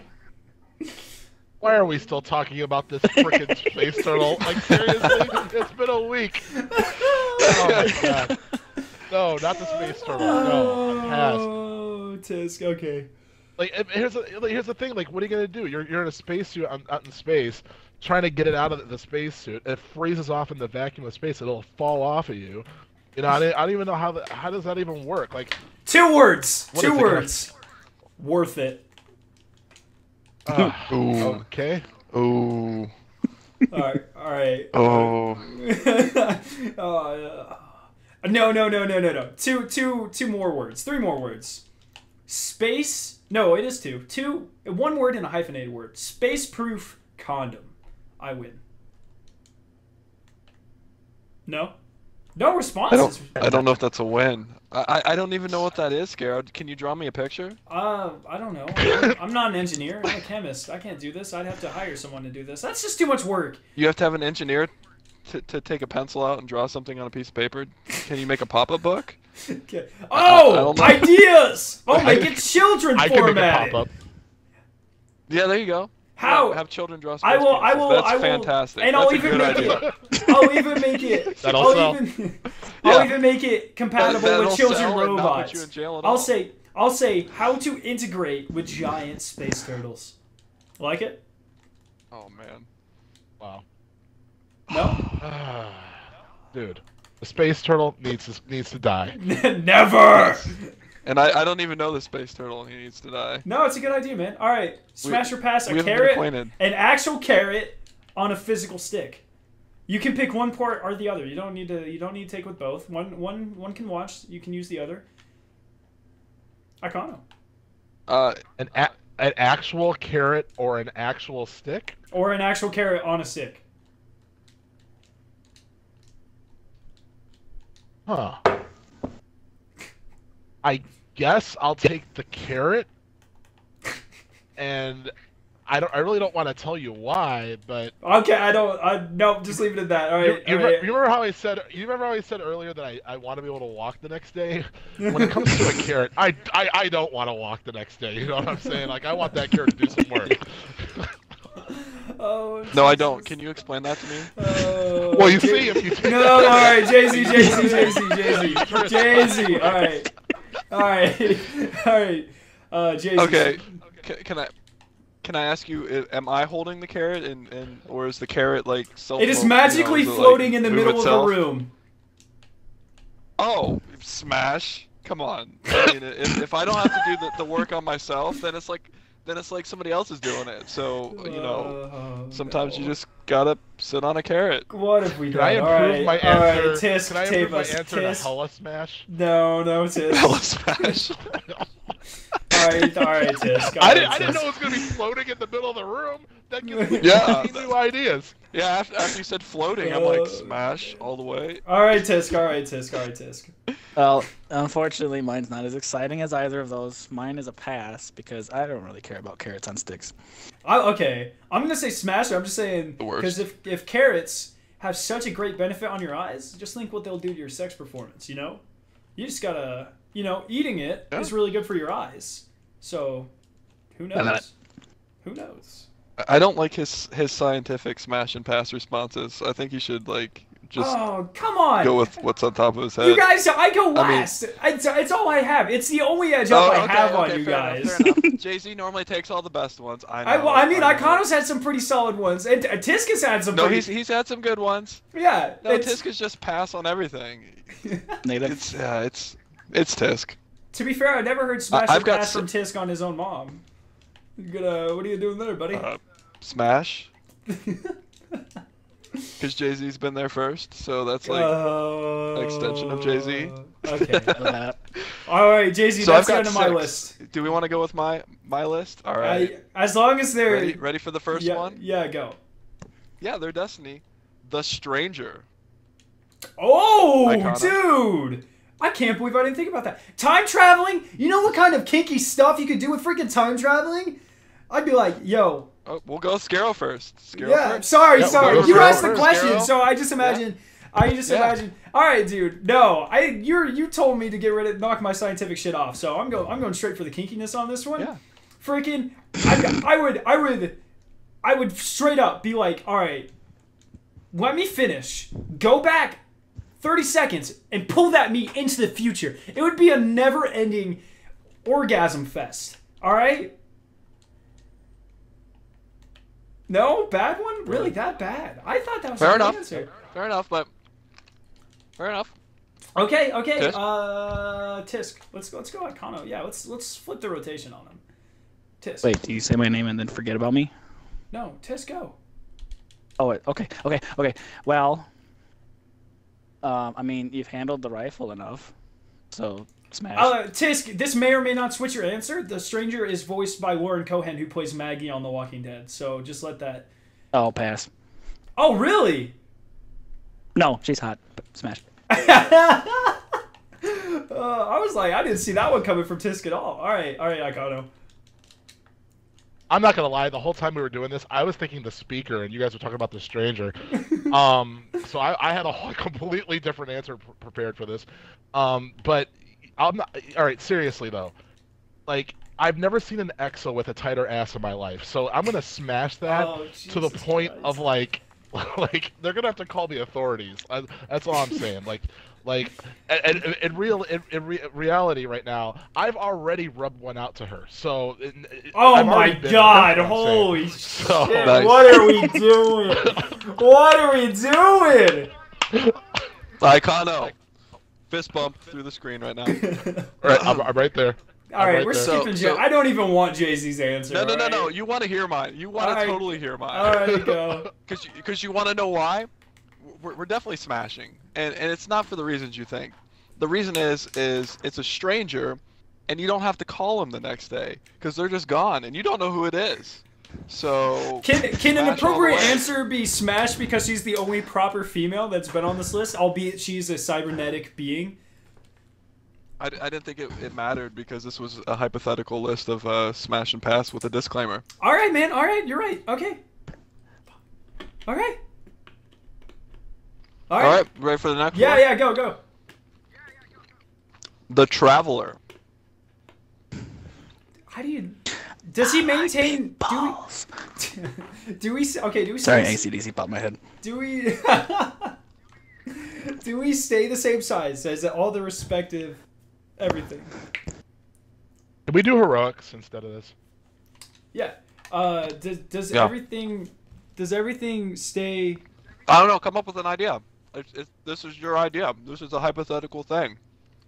Why are we still talking about this frickin' space turtle? Like, seriously? It's been a week. Oh my god. No, not the space turtle. No, pass. Oh, Tisk, okay. Like, here's the thing. Like, what are you gonna do? You're in a spacesuit out in space, trying to get it out of the spacesuit. It freezes off in the vacuum of space. It'll fall off of you. You know, I don't even know how does that even work? Like, 2 words. What 2 is it words. Worth it. Ooh. Okay. Ooh. All right. Oh. No. Two more words. 3 more words. Space. No, it is 2. 1 word and a hyphenated word. Space-proof condom. I win. No? No responses. I don't know if that's a win. I don't even know what that is, Garrett. Can you draw me a picture? I don't know. I'm not an engineer. I'm a chemist. I can't do this. I'd have to hire someone to do this. That's just too much work. You have to have an engineer to take a pencil out and draw something on a piece of paper? Can you make a pop-up book? Okay. I Oh, don't know. ideas! Oh, make it children I can make a formatted. pop-up. Yeah, there you go. How? Have children draw space I will. I cases. will. That's I will. fantastic. And That's I'll a even good make idea. it. I'll even make it. That'll I'll sell. even. I'll even make it compatible That'll with children sell and not put robots. you in jail at I'll all. say. I'll say how to integrate with giant space turtles. Like it? Oh man. Wow. No. Dude, the space turtle needs to die. Never. And I don't even know the space turtle, and he needs to die. No, it's a good idea, man. All right, smash or pass we a haven't been carrot, acquainted. an actual carrot on a physical stick. You can pick one part or the other. You don't need to. You don't need to take with both. One can watch. You can use the other. Icano. An actual carrot or an actual stick? Or an actual carrot on a stick. Huh. I guess I'll take the carrot. And I really don't want to tell you why, but Okay, I don't. Nope, just leave it at that. All right. you all right. remember how I said earlier that I want to be able to walk the next day? When it comes to a carrot, I don't want to walk the next day. You know what I'm saying? Like I want that carrot to do some work. Oh, No, I Jesus. don't. Can you explain that to me? Oh, Well, you okay. see, if you take No, all right, Jay-Z. All right, all right. Jay-Z. Okay. Can I ask you? Am I holding the carrot, and or is the carrot like self? It is magically floating in the middle of the room. Oh, smash! Come on. I mean, if I don't have to do the work on myself, then it's like somebody else is doing it. So sometimes you just gotta sit on a carrot. What have we done? Can I improve my all right, answer? Tisk, Can I tape improve my us, answer to Tisk. Hella Smash? No, Tisk. Hella smash. All right, Tisk. I didn't know it was gonna be floating in the middle of the room. That gives me Yeah. new ideas. Yeah, after you said floating, I'm like smash all the way. All right, Tisk. Well, unfortunately, mine's not as exciting as either of those. Mine is a pass because I don't really care about carrots on sticks. Okay, I'm gonna say smash. I'm just saying The worst. because if carrots have such a great benefit on your eyes, just think what they'll do to your sex performance. You know, you just gotta, eating it is really good for your eyes. So, who knows? Who knows? I don't like his scientific smash and pass responses. I think he should just Oh, come on! go with what's on top of his head. You guys, I go I mean- last. It's all I have. It's the only edge up I have on you fair guys. Enough, fair enough. Jay-Z normally takes all the best ones. I know. I mean, know. Icano's had some pretty solid ones, and Tisk has had some. No, pretty... he's had some good ones. Yeah. No, it's- Tisk is just pass on everything. Negative. It's Tisk. To be fair, I never heard smash I've or got pass from Tisk on his own mom. What are you doing there, buddy? Smash. Because Jay-Z's been there first, so that's like an extension of Jay-Z. Okay. All right, Jay-Z, So that's I've the got end of my 6. list. Do we want to go with my list? All right. As long as they're Ready for the first yeah, one? Yeah, go. Yeah, they're Destiny. The Stranger. Oh, Iconic. dude! I can't believe I didn't think about that. Time traveling? You know what kind of kinky stuff you could do with freaking time traveling? I'd be like, yo. Oh, we'll go Scarrow first. Scarrow Yeah, first? sorry. we'll go You Scarrow asked the first, question, Scarrow. so I just imagine. All right, dude. No, you told me to knock my scientific shit off, so I'm going straight for the kinkiness on this one. Yeah. Freaking, I would straight up be like, all right, let me finish. Go back 30 seconds and pull that meat into the future. It would be a never-ending orgasm fest. All right? No? Bad one? Really that bad? I thought that was Fair a good enough. answer. Fair enough, but fair enough. Okay. Tisk? Tisk. Let's go Icano. Yeah, let's flip the rotation on him. Tisk. Wait, do you say my name and then forget about me? No, Tisk, go. Oh, wait, okay. Well, I mean, you've handled the rifle enough, so smash. Tisk, this may or may not switch your answer. The stranger is voiced by Lauren Cohan, who plays Maggie on The Walking Dead. So just let that... Oh, pass. Oh, really? No, she's hot. Smash. I was like, I didn't see that one coming from Tisk at all. All right, Icano. I'm not gonna lie. The whole time we were doing this, I was thinking the speaker, and you guys were talking about the stranger. So I had a whole completely different answer prepared for this. But I'm not. All right, seriously though, like I've never seen an EXO with a tighter ass in my life. So I'm gonna smash that Oh, to the Jesus point Christ. of like, like they're gonna have to call the authorities. That's all I'm saying. Like, in reality right now, I've already rubbed one out to her. So, Oh I've my already been there, God! that's what I'm saying. Holy So- shit! Nice. What are we doing? What are we doing? Icano. Fist bump through the screen right now. All right, I'm right there. All right, right we're there. skipping. So- I don't even want Jay-Z's answer. No, no, no, all no. right? You want to hear mine. You want to Alright. totally hear mine. All right, go. Because you want to know why? We're definitely smashing, and it's not for the reasons you think. The reason is it's a stranger, and you don't have to call them the next day because they're just gone, and you don't know who it is. So Can an smash all the appropriate way. answer be Smash because she's the only proper female that's been on this list, albeit she's a cybernetic being? I didn't think it mattered because this was a hypothetical list of smash and pass with a disclaimer. All right, man. All right, you're right. Okay. All right. All right, ready for the next Yeah, one? yeah. Go. The Traveler. How do you? Does he maintain? Balls. Do we? Okay. Do we? Sorry, stay- ACDC popped my head. Do we? Do we stay the same size as all the respective everything? Can we do heroics instead of this? Yeah. Does Yeah. everything? Does everything stay? I don't know. Come up with an idea. This is your idea. This is a hypothetical thing.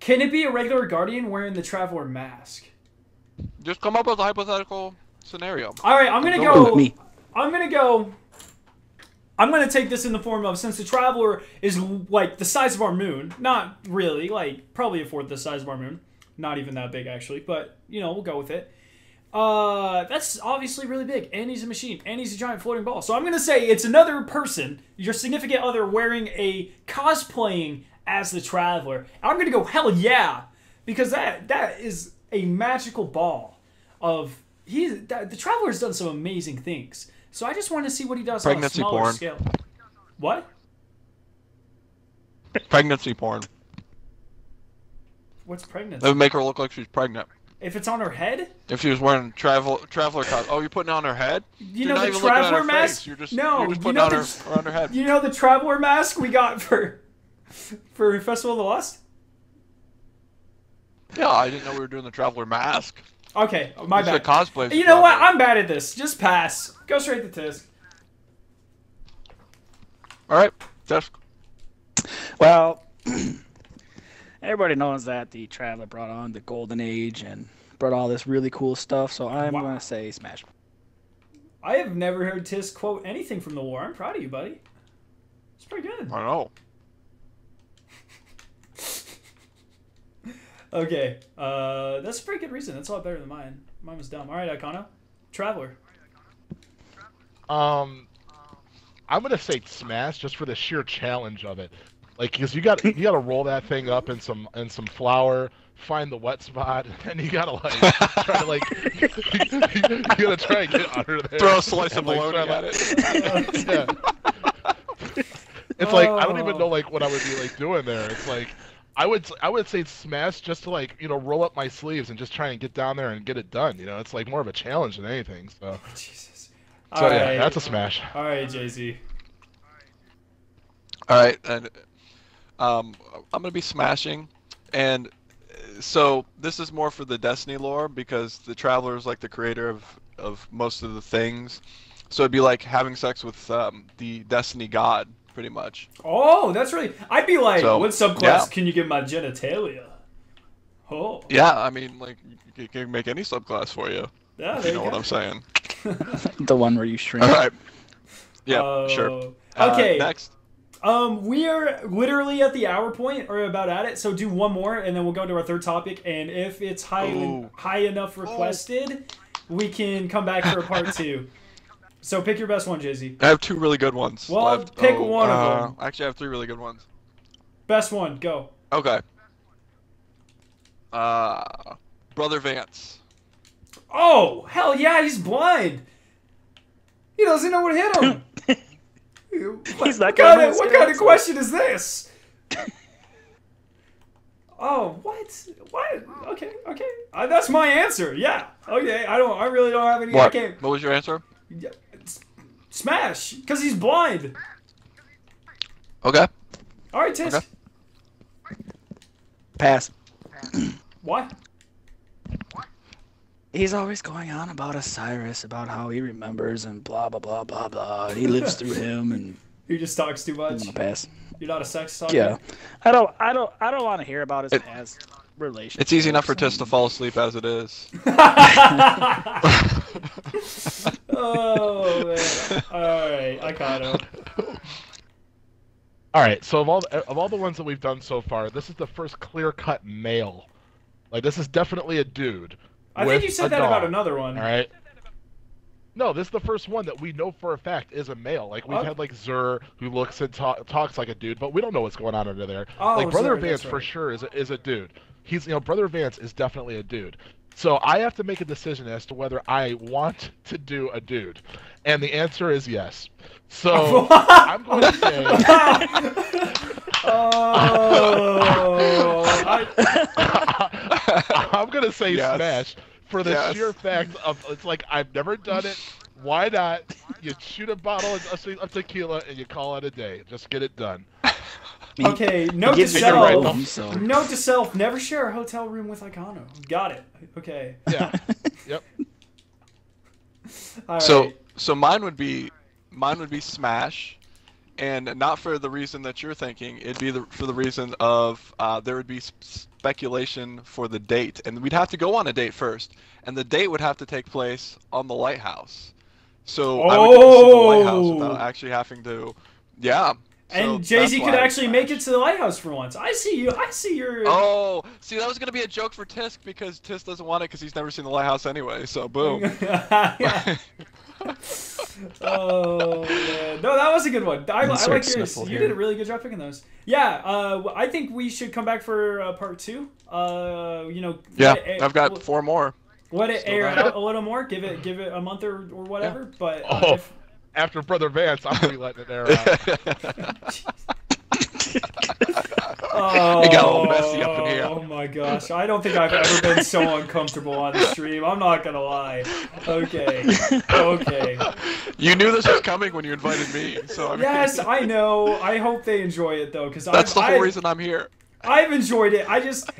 Can it be a regular guardian wearing the traveler mask? Just come up with a hypothetical scenario. All right, I'm gonna Go go. with me. I'm gonna go. I'm gonna take this in the form of, since the traveler is like the size of our moon, not really, like probably a fourth the size of our moon, not even that big actually, but you know we'll go with it. That's obviously really big, and he's a machine, and he's a giant floating ball. So I'm gonna say it's another person, your significant other, wearing a cosplaying as the traveler. I'm gonna go hell yeah, because that is a magical ball of the traveler's done some amazing things. So I just want to see what he does Pregnancy on a smaller porn. scale. What? Pregnancy porn. What's That pregnancy? would make her look like she's pregnant. If it's on her head? If she was wearing traveler costume. Oh, you're putting it on her head? You You're know not the even looking at traveler her mask? face. You're just No, putting you it know on the her head. you know the traveler mask we got for Festival of the Lost? Yeah, I didn't know we were doing the traveler mask. Okay, my You said bad. cosplay. You know what? I'm bad at this. Just pass. Go straight to Tisk. All right, that's Well, everybody knows that the Traveler brought on the Golden Age and brought all this really cool stuff, so I'm Wow. going to say Smash. I have never heard Tisk quote anything from the war. I'm proud of you, buddy. It's pretty good. I know. Okay, that's a pretty good reason. That's a lot better than mine. Mine was dumb. All right, Icano. Traveler. I'm gonna say smash just for the sheer challenge of it, like because you got to roll that thing up in some flour, find the wet spot, and you gotta like try to like you gotta try and get under there. Throw a slice of and, like, bologna try, at like- it. Yeah. It's like I don't even Oh. know like what I would be like doing there. It's like I would say smash just to like roll up my sleeves and just try and get down there and get it done. It's like more of a challenge than anything. So Jesus. so All yeah, right. that's a smash. All right, Jay-Z. All right, and I'm gonna be smashing, and so this is more for the Destiny lore because the Traveler is like the creator of most of the things, so it'd be like having sex with the Destiny god, pretty much. Oh, that's really. I'd be like, So, what subclass yeah. can you give my genitalia? Oh. Yeah, I mean, like you can make any subclass for you. Yeah, If there you know you what I'm saying. The one where you shrink. All right. Yeah, sure. Okay. Next. We are literally at the hour point, or about at it. So do one more, and then we'll go to our third topic. And if it's Ooh. high enough requested, we can come back for a part two. So pick your best one, Jay-Z. I have two really good ones. Well, left. pick one of them. Actually, I have three really good ones. Best one, go. Okay. Brother Vance. Oh, hell yeah, he's blind. He doesn't know what hit him. He's not what gonna know kind of, what's what gonna kind of answer. question is this? Oh, what? What? Okay. That's my answer. Yeah. Okay. I really don't have any. I What? can't. What was your answer? Smash, because he's blind. Okay. All right, Tisk. Okay. Pass. Why? He's always going on about Osiris, about how he remembers and blah blah blah blah blah. And he lives through him, and He just talks too I'm much. gonna pass. You're not a sex talker. Yeah, I don't want to hear about his It- past relationship. It's easy enough for Tis to fall asleep as it is. Oh man. All right, I caught him. All right, so of all the ones that we've done so far, this is the first clear-cut male. Like this is definitely a dude. I with think you said a that about dog, another one. All right. No, this is the first one that we know for a fact is a male. Like we've Oh. had like Zur who looks and talks like a dude, but we don't know what's going on under there. Oh, like Brother Zur, Vance that's for right. sure is a dude. He's Brother Vance is definitely a dude. So I have to make a decision as to whether I want to do a dude, and the answer is yes. So I'm going to say. Oh, I'm gonna say Yes. smash for the Yes. sheer fact of it's like I've never done it. Why not? You shoot a bottle of tequila and you call it a day. Just get it done. okay. Note to gives you the self. rhythm, so. Note to self: never share a hotel room with Icano. Got it. Okay. Yeah. Yep. All So right. so mine would be Smash, and not for the reason that you're thinking. It'd be for the reason of there would be speculation for the date, and we'd have to go on a date first, and the date would have to take place on the lighthouse. So I would get to see the lighthouse without actually having to. Yeah. And so Jay Z that's could why actually make it Smash. to the lighthouse for once. I see you. I see your. Oh, see, that was gonna be a joke for Tisk because Tisk doesn't want it because he's never seen the lighthouse anyway. So boom. Yeah. Oh man, no, that was a good one. I Insert like yours. sniffle You here. did a really good job picking those. Yeah, I think we should come back for part 2. Yeah, let it- I've got 4 more. Let it Still air got out a little more. Give it a month or whatever. But Oh, if- after Brother Vance, I'm really letting it air out. oh, It got a little messy up in here. Oh my gosh, I don't think I've ever been so uncomfortable on the stream. I'm not gonna lie. Okay. You knew this was coming when you invited me, so I mean, Yes, I know. I hope they enjoy it though, because that's the whole reason I'm here. I've enjoyed it.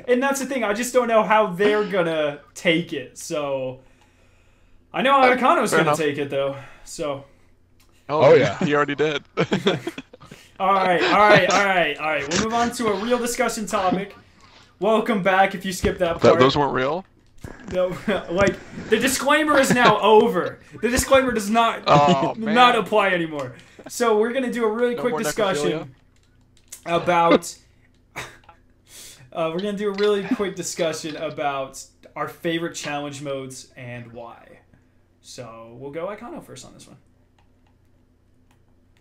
And that's the thing. I just don't know how they're gonna take it. So I know how Icano's Fair gonna enough. take it though. So Oh, yeah. he already did. all right. We'll move on to a real discussion topic. Welcome back. If you skipped that part, Those weren't real. No, like the disclaimer is now over. The disclaimer does not Oh, man. not apply anymore. So we're gonna do a really No quick more discussion about. We're gonna do a really quick discussion about our favorite challenge modes and why. So we'll go Icano first on this one.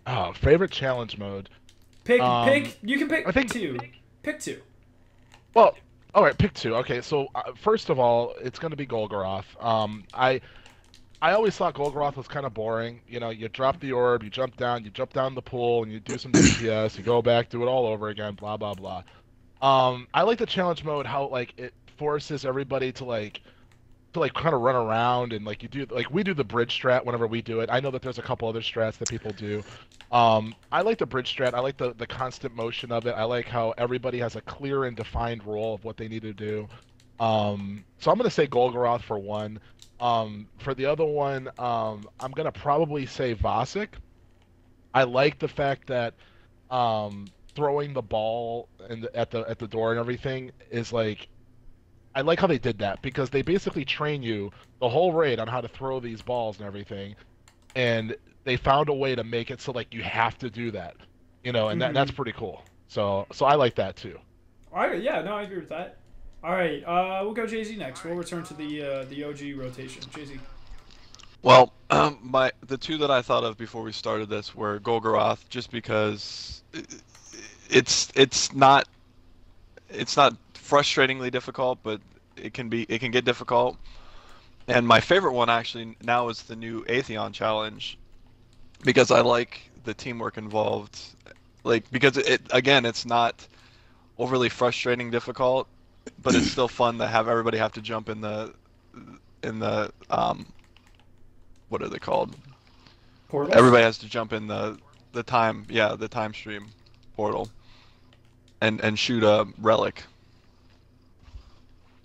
Oh, favorite challenge mode. Pick. You can pick I think- 2. Pick 2. Well, all right, pick 2. Okay, so first of all, it's going to be Golgoroth. I always thought Golgoroth was kind of boring. You know, you drop the orb, you jump down the pool, and you do some DPS, you go back, do it all over again, blah blah blah. I like the challenge mode how like it forces everybody to kind of run around and like you do like we do the bridge strat whenever we do it. I know that there's a couple other strats that people do. I like the bridge strat. I like the constant motion of it. I like how everybody has a clear and defined role of what they need to do. So I'm gonna say Golgoroth for one. For the other one, I'm gonna probably say Vasek. I like the fact that throwing the ball at the door and everything is like. I like how they did that because they basically train you the whole raid on how to throw these balls and everything, and they found a way to make it so like you have to do that, and that's pretty cool. So I like that too. All right. Yeah. No, I agree with that. All right. We'll go Jay Z next. We'll return to the OG rotation. Jay Z. Well, the 2 that I thought of before we started this were Golgoroth, just because it's not frustratingly difficult, but it can get difficult. And my favorite one actually now is the new Atheon challenge because I like the teamwork involved. Like because it again, it's not overly frustrating difficult, but it's still fun to have everybody have to jump in the what are they called? Portals? Everybody has to jump in the time stream portal and shoot a relic.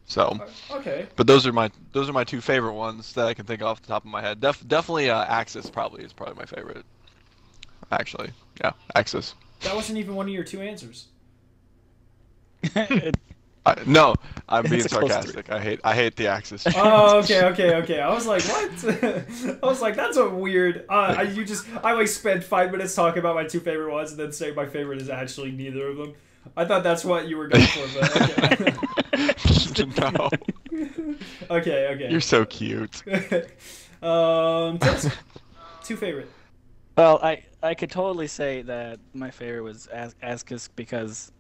So, Okay. but those are my two favorite ones that I can think off the top of my head. Definitely Axis is probably my favorite. Actually, yeah, Axis. That wasn't even one of your two answers. No, I'm being It's a close sarcastic. I hate the Axis. Oh, okay. I was like, what? I was like, that's a weird. I like spent 5 minutes talking about my two favorite ones and then say my favorite is actually neither of them. I thought that's what you were going for, but okay. No. Okay. You're so cute. Tips? Two favorite. Well, I could totally say that my favorite was Askus because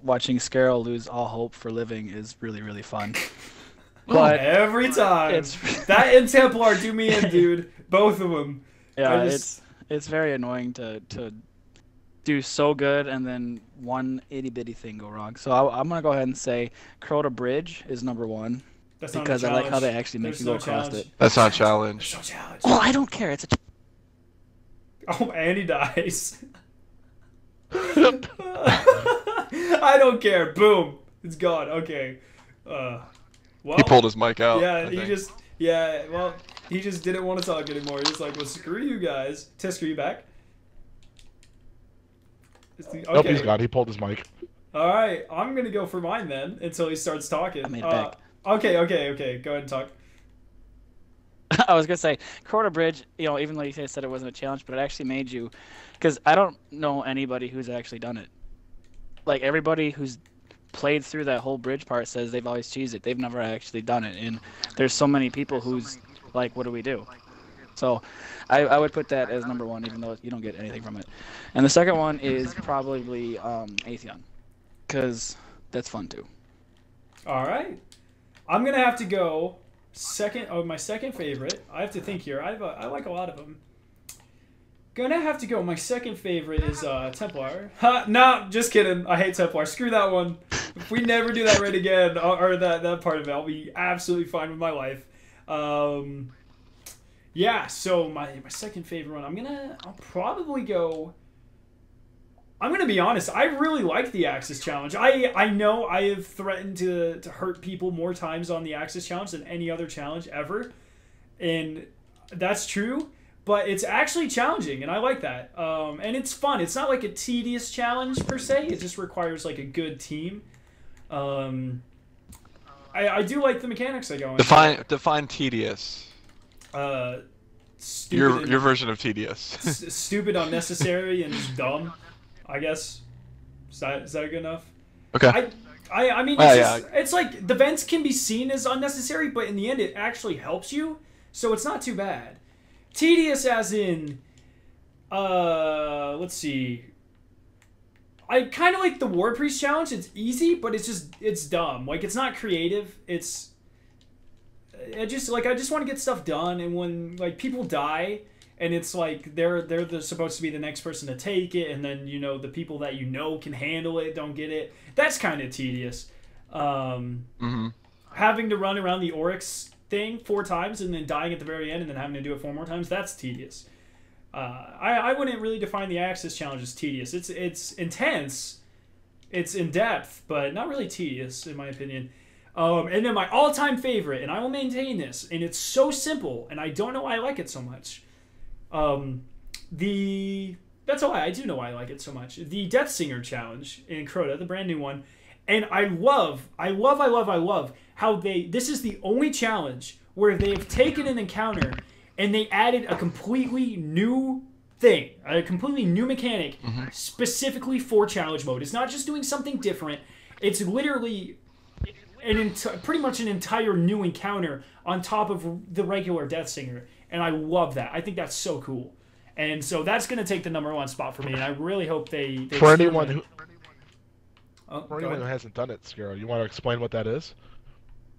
watching Scarrow lose all hope for living is really, really fun. But Every time. it's That and Templar do me in, dude. Both of them. yeah, I just- it's very annoying to do so good and then one itty bitty thing go wrong. So I'm gonna go ahead and say Crota Bridge is number one That's not because a I like how challenge. they actually make There's you go no across challenge. it. That's not a There's challenge. no challenge. Oh, I don't care. It's a Oh, and he dies. I don't care. Boom. It's gone. Okay. Well. He pulled his mic out. Yeah, I he think. just. Well, he just didn't want to talk anymore. He's like, well, screw you guys. Tisk, are you back? Okay. Nope, he's gone. He pulled his mic. All right. I'm gonna go for mine then until he starts talking. I made it back. Okay. Go ahead and talk. I was gonna say Crota Bridge. Even though you said it wasn't a challenge, but it actually made you, because I don't know anybody who's actually done it. Like everybody who's played through that whole bridge part says they've always cheesed it. They've never actually done it, and there's so many people who's like, what do we do? So, I would put that as number one, even though you don't get anything from it. And the second one is probably Atheon, because that's fun too. All right. I'm gonna have to go second. Oh, my second favorite. I have to think here. I like a lot of them. Gonna have to go. My second favorite is Templar. Ha! No, just kidding. I hate Templar. Screw that one. If we never do that raid again, or that part of it, I'll be absolutely fine with my life. Yeah. So my second favorite one. I'll probably go. I'm gonna be honest. I really like the Axis challenge. I know I have threatened to hurt people more times on the Axis challenge than any other challenge ever, and that's true. But it's actually challenging, and I like that. And it's fun. It's not like a tedious challenge per se. It just requires like a good team. I do like the mechanics that go into Define tedious. Stupid. Your version of tedious. Stupid, unnecessary, and just dumb. I guess. Is that good enough? Okay. I mean, it's like the vents can be seen as unnecessary, but in the end, it actually helps you, so it's not too bad. Tedious, as in, let's see. I kind of like the War Priest challenge. It's easy, but it's dumb. Like, it's not creative. I just want to get stuff done, and when like people die. And it's like they're supposed to be the next person to take it, and then the people that can handle it don't get it. That's kind of tedious. Having to run around the Oryx thing 4 times and then dying at the very end and then having to do it 4 more times, that's tedious. I wouldn't really define the Axis challenge as tedious. It's intense, it's in depth, but not really tedious in my opinion. And then my all-time favorite, and I will maintain this, and it's so simple, and I don't know why I like it so much. That's why I do know why I like it so much. The Death Singer challenge in Crota, the brand new one, and I love how this is the only challenge where they've taken an encounter and they added a completely new thing, a completely new mechanic, specifically for challenge mode. It's not just doing something different. It's literally pretty much an entire new encounter on top of the regular Death Singer. And I love that. I think that's so cool. And so that's going to take the #1 spot for me. And I really hope they For anyone who go hasn't done it, Scarrow, you want to explain what that is?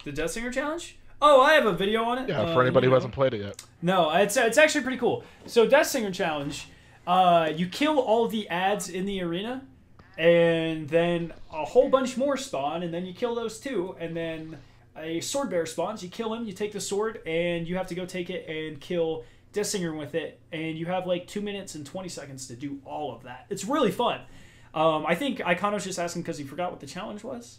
The Death Singer challenge? Oh, I have a video on it. Yeah, for anybody you who know. hasn't played it yet. No, it's actually pretty cool. So Death Singer Challenge, you kill all the ads in the arena, and then a whole bunch more spawn, and then you kill those too, and then a sword bearer spawns. You kill him, you take the sword, and you have to go take it and kill Death Singer with it, and you have like 2 minutes and 20 seconds to do all of that. It's really fun. I think Icano's just asking because he forgot what the challenge was.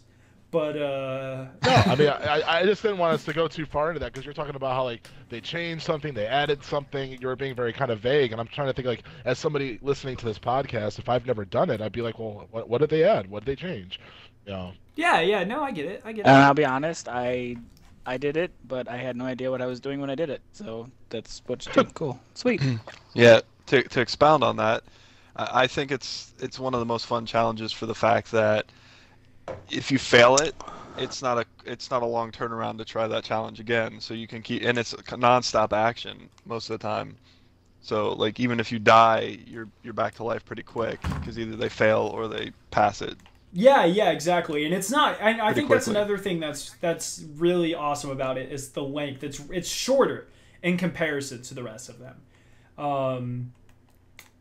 But No, I mean, I just didn't want us to go too far into that because you're talking about how like they changed something, they added something. You're being very kind of vague, and I'm trying to think like as somebody listening to this podcast, if I've never done it, I'd be like, well, what did they add? What did they change? You know. yeah, no, I get it. And I'll be honest, I did it, but I had no idea what I was doing when I did it. So that's what you do. Cool, sweet. Yeah, to expound on that, I think it's one of the most fun challenges for the fact that if you fail it, it's not a long turnaround to try that challenge again. So you can keep, and it's a non-stop action most of the time. So like even if you die, you're back to life pretty quick because either they fail or they pass it. Yeah, exactly. And it's not. I think that's quickly. another thing that's really awesome about it is the length. It's shorter in comparison to the rest of them.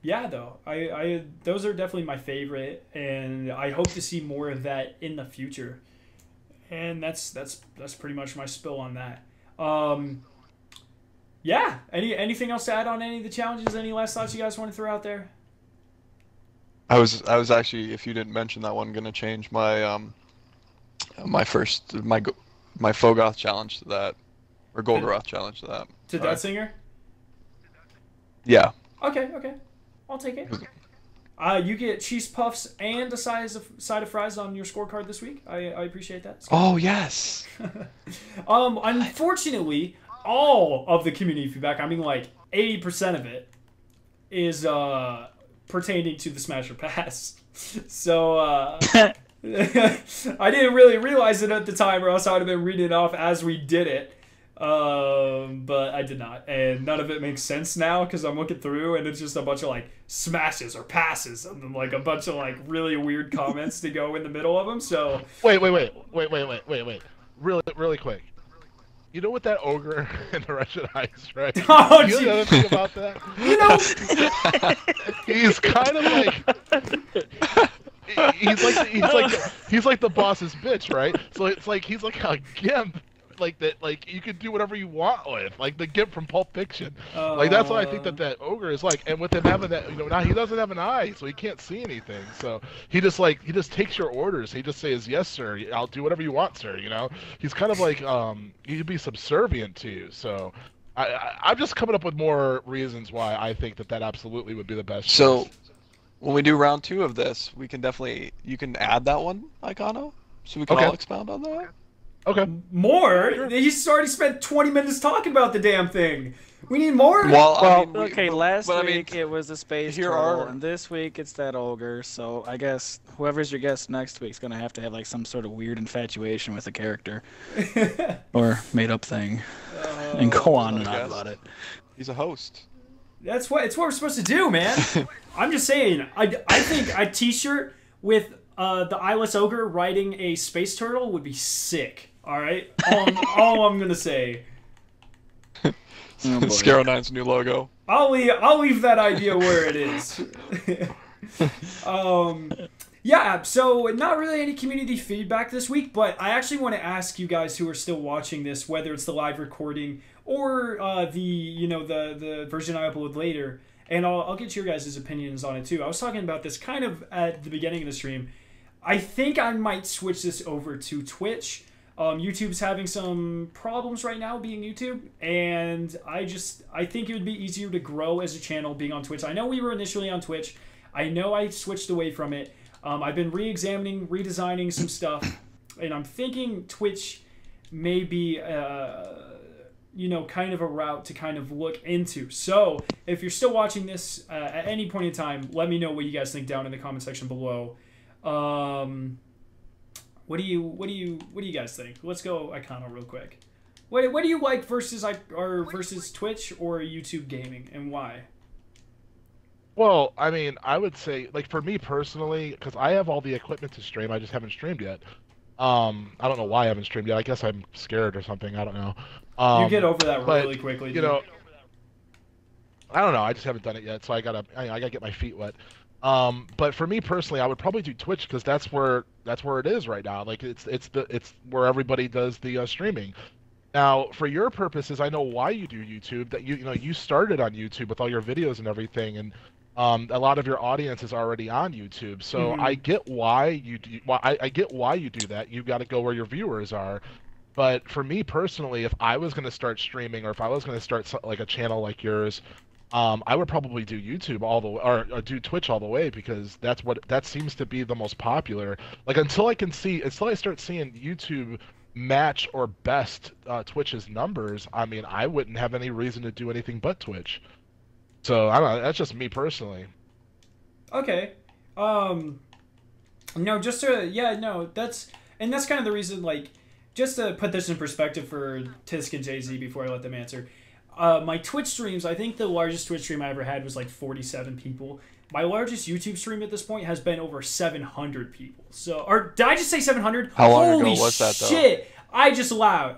Yeah, though, I those are definitely my favorite, and I hope to see more of that in the future. And that's pretty much my spill on that. Yeah. Anything else to add on any of the challenges? Any last thoughts you guys want to throw out there? I was actually, if you didn't mention that one, gonna change my my Fogoth challenge to that, or Golgoroth challenge to that. To Sorry. Death Singer? Yeah. Okay. I'll take it. You get cheese puffs and a side of fries on your scorecard this week. I appreciate that. Oh yes. Unfortunately, all of the community feedback, I mean like 80% of it, is pertaining to the Smasher Pass. So I didn't really realize it at the time, or else I would have been reading it off as we did it. But I did not, and none of it makes sense now because I'm looking through and it's just a bunch of like smashes or passes and then like a bunch of like really weird comments to go in the middle of them. So Wait. Really quick. You know what that ogre in the Russian Ice, right? Oh, You know the other thing about that? you know, He's kind of like he's like the boss's bitch, right? So it's like he's like a gimp, like that, like you can do whatever you want with, like the gimp from Pulp Fiction. Like that's what I think that ogre is like. And with him having that, now he doesn't have an eye, so he can't see anything. So he just takes your orders. He just says, "Yes, sir. I'll do whatever you want, sir." You know, he's kind of like he'd be subservient to you. So. I'm just coming up with more reasons why I think that absolutely would be the best. So, choice. when we do round 2 of this, you can add that one, Icano, so we can Okay. all expound on that. Okay. more. He's already spent 20 minutes talking about the damn thing. We need more. Last but I mean, week it was the space here turtle, are- and this week it's that ogre. So I guess whoever's your guest next week's gonna have to have like some sort of weird infatuation with a character or made up thing, and go on and on guess. about it. He's a host. It's what we're supposed to do, man. I'm just saying. I think a T-shirt with the eyeless ogre riding a space turtle would be sick. All right, all I'm gonna say. Oh, boy. Scaro 9's new logo. I'll leave that idea where it is. Yeah, so not really any community feedback this week, but I actually want to ask you guys who are still watching this, whether it's the live recording or the version I upload later, and I'll get your guys' opinions on it too. I was talking about this kind of at the beginning of the stream. I think I might switch this over to Twitch. YouTube's having some problems right now being YouTube, and I think it would be easier to grow as a channel being on Twitch. I know we were initially on Twitch. I know I switched away from it. I've been re-examining, redesigning some stuff, and I'm thinking Twitch may be, kind of a route to kind of look into. So if you're still watching this at any point in time, let me know what you guys think down in the comment section below. What do you guys think? Let's go Icano real quick. What do you like versus Twitch or YouTube gaming, and why? Well, I mean, I would say, like, for me personally, because I have all the equipment to stream, I just haven't streamed yet. I don't know why I haven't streamed yet. I guess I'm scared or something. I don't know. You get over that but, really quickly. You Dude. know, I don't know. I just haven't done it yet, so I gotta get my feet wet. But for me personally, I would probably do Twitch because that's where it is right now. Like it's where everybody does the streaming. Now, for your purposes, I know why you do YouTube. That you know you started on YouTube with all your videos and everything, and a lot of your audience is already on YouTube. So I get why you do. Why I get why you do that. You got to go where your viewers are. But for me personally, if I was going to start streaming or if I was going to start like a channel like yours, I would probably do YouTube all the way, or do Twitch all the way because that seems to be the most popular. Like until I start seeing YouTube match or best Twitch's numbers, I mean, I wouldn't have any reason to do anything but Twitch. So I don't know. That's just me personally. Okay. No, just to no, that's kind of the reason. Like, just to put this in perspective for Tisk and Jay Z before I let them answer. My Twitch streams, I think the largest Twitch stream I ever had was like 47 people. My largest YouTube stream at this point has been over 700 people. So, or did I just say 700? How long Holy ago was that, though? shit! I just lied.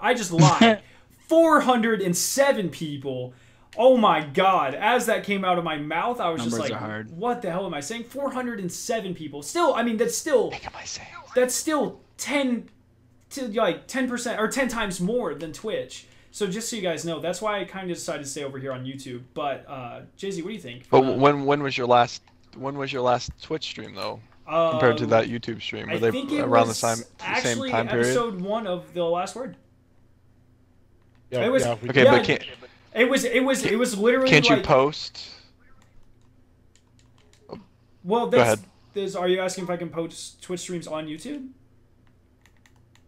407 people. Oh my god! As that came out of my mouth, I was Numbers just are like, hard. "What the hell am I saying?" 407 people. Still, I mean, that's still 10 to like 10% or 10 times more than Twitch. So just so you guys know, that's why I kind of decided to stay over here on YouTube. But Jay-Z, what do you think? But when was your last Twitch stream though? Compared to that YouTube stream, were I they think it around was the same time period? episode 1 of The Last Word. Yeah, It was- yeah, we Okay, did. but can't It was literally you like, post? well, Go ahead. are you asking if I can post Twitch streams on YouTube?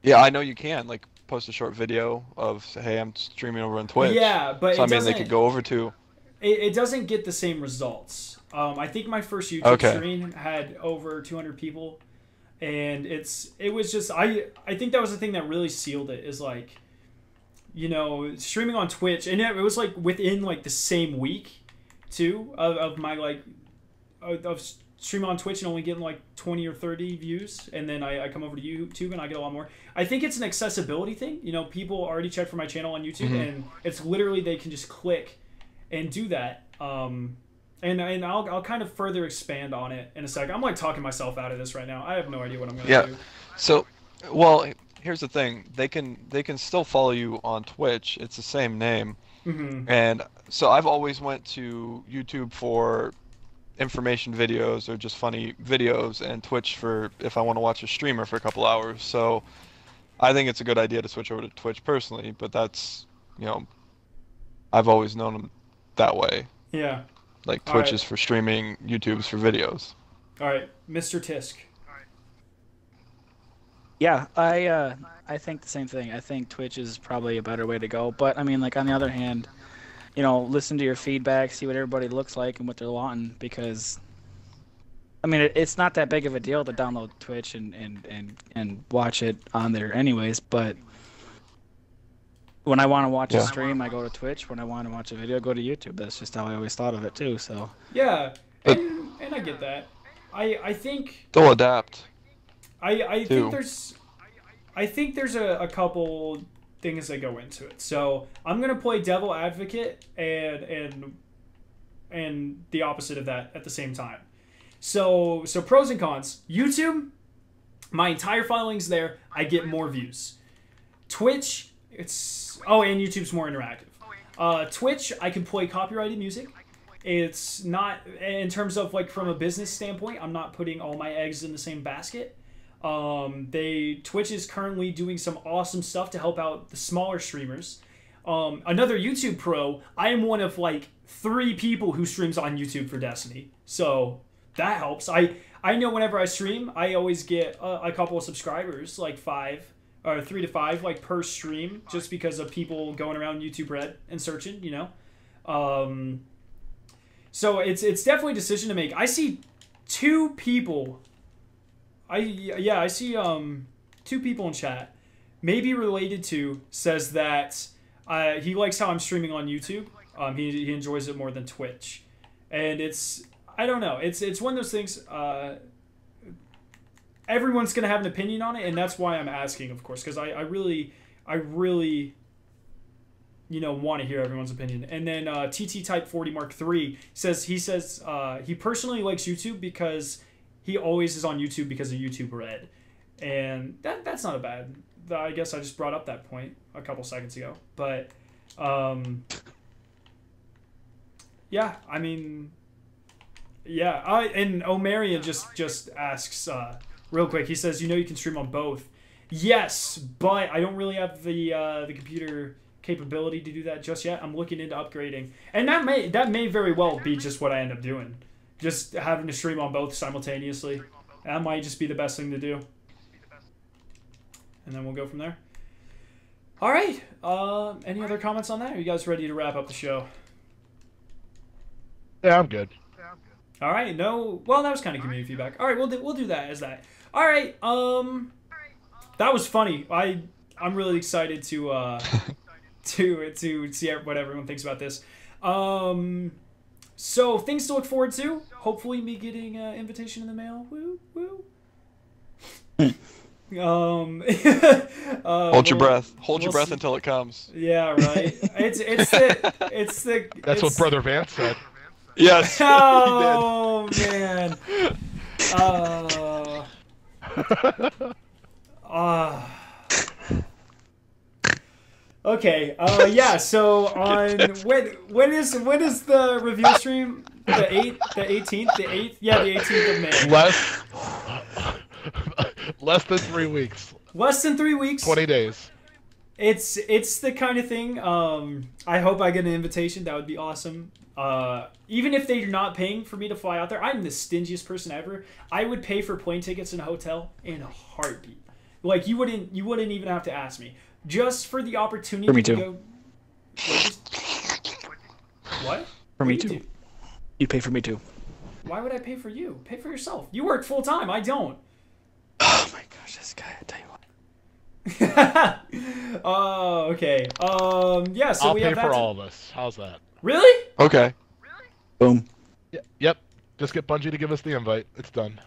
Yeah, I know you can. Like, post a short video of, hey, I'm streaming over on Twitch. Yeah, but So it I mean, they doesn't- could go over to. It doesn't get the same results. I think my first YouTube Okay. stream had over 200 people, and it was just I think that was the thing that really sealed it is like, you know, streaming on Twitch, and it was like within like the same week too of my like of streaming on Twitch and only getting like 20 or 30 views, and then I come over to YouTube and I get a lot more. I think it's an accessibility thing. You know, people already check for my channel on YouTube, and it's literally they can just click and do that. And I'll kind of further expand on it in a second. I'm like talking myself out of this right now. I have no idea what I'm gonna Yeah. do. So, well, here's the thing. They can still follow you on Twitch. It's the same name. Mm-hmm. And so I've always went to YouTube for information videos or just funny videos, and Twitch for if I want to watch a streamer for a couple hours. So I think it's a good idea to switch over to Twitch personally, but that's, you know, I've always known them that way. Yeah. Like All Twitch right. is for streaming, YouTube's for videos. All right, Mr. Tisk. Yeah, I think the same thing. I think Twitch is probably a better way to go. But I mean, like on the other hand, you know, listen to your feedback, see what everybody looks like and what they're wanting, because I mean, it's not that big of a deal to download Twitch and watch it on there anyways, but when I want to watch a Yeah. stream, I go to Twitch. When I want to watch a video, I go to YouTube. That's just how I always thought of it too. So Yeah, But- and I get that. I think They'll adapt. I Too. think there's a couple things that go into it. So I'm gonna play devil advocate and the opposite of that at the same time. So pros and cons. YouTube, my entire following's there. I get more views. Twitch, and YouTube's more interactive. Twitch, I can play copyrighted music. It's not in terms of like from a business standpoint. I'm not putting all my eggs in the same basket. Twitch is currently doing some awesome stuff to help out the smaller streamers. Another YouTube pro, I am one of like 3 people who streams on YouTube for Destiny, so that helps. I know whenever I stream, I always get a couple of subscribers, like 5 or 3 to 5, like per stream, just because of people going around YouTube Red and searching, you know. So it's definitely a decision to make. I see 2 people. I see 2 people in chat, maybe related to, says that he likes how I'm streaming on YouTube. He enjoys it more than Twitch, and I don't know. It's one of those things. everyone's gonna have an opinion on it, and that's why I'm asking, of course, because I really, want to hear everyone's opinion. And then TT Type 40 Mark III says he personally likes YouTube because he always is on YouTube because of YouTube Red, and that's not a bad. I guess I just brought up that point a couple seconds ago, but yeah, I mean, yeah. And Omarion just asks real quick. He says, you can stream on both. Yes, but I don't really have the computer capability to do that just yet. I'm looking into upgrading, and that may very well be just what I end up doing, just having to stream on both simultaneously. That might just be the best thing to do, and then we'll go from there. All right. Any other comments on that? Are you guys ready to wrap up the show? Yeah, I'm good. All right. No. Well, that was kind of community feedback. All right. We'll do that as that. All right. That was funny. I'm really excited to see what everyone thinks about this. So things to look forward to. Hopefully, me getting an invitation in the mail. Woo woo. Hold your breath. Hold your breath until it comes. Yeah, right. It's the. That's what Brother Vance said. Yes. Oh man. Okay. Yeah. So on when is the reveal stream? The 18th, the 8th. Yeah, the 18th of May. Less than 3 weeks. Less than 3 weeks. 20 days. It's the kind of thing. I hope I get an invitation. That would be awesome. Even if they're not paying for me to fly out there, I'm the stingiest person ever. I would pay for plane tickets and a hotel in a heartbeat. Like you wouldn't even have to ask me. Just for the opportunity for me to too. go. What? For me too. You pay for me too. Why would I pay for you? Pay for yourself. You work full time. I don't. Oh my gosh, this guy! I tell you what. Oh, okay. Yeah. So I'll we pay have that for all of us. How's that? Really? Okay. Boom. Yep. Just get Bungie to give us the invite. It's done.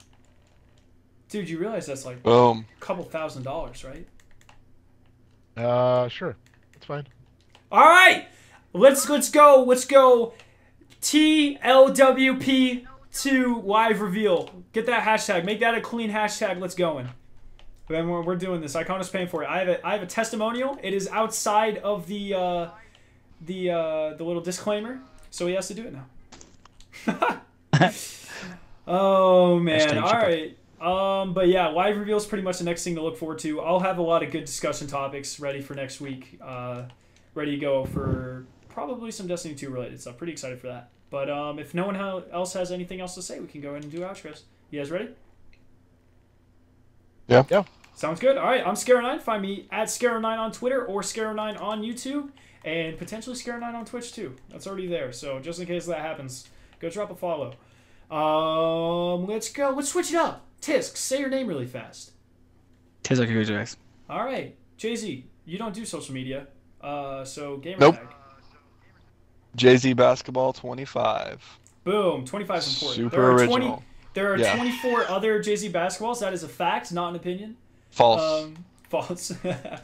Dude, you realize that's like Boom. a couple $1,000s, right? Sure. It's fine. All right. Let's go. TLWP2 live reveal. Get that hashtag. Make that a clean hashtag. Let's going. Then we're doing this. Icono's paying for it. I have a testimonial. It is outside of the little disclaimer, so he has to do it now. Oh man. Hashtag All right. But yeah, live reveal is pretty much the next thing to look forward to. I'll have a lot of good discussion topics ready for next week. Ready to go for probably some Destiny 2 related stuff. Pretty excited for that. But if no one else has anything else to say, we can go ahead and do outros. You guys ready? Yeah. Yeah. Sounds good. All right, I'm Scaro9. Find me at Scaro9 on Twitter or Scaro9 on YouTube, and potentially Scaro9 on Twitch too. That's already there. So just in case that happens, go drop a follow. Let's go. Let's switch it up. Tisk, say your name really fast. Tisk. All right, Jay-Z, you don't do social media, so gamer Nope. tag. Jay-Z Basketball 25. Boom, 25 is important. Super original. There are Yeah. 24 other Jay-Z basketballs. That is a fact, not an opinion. False. False.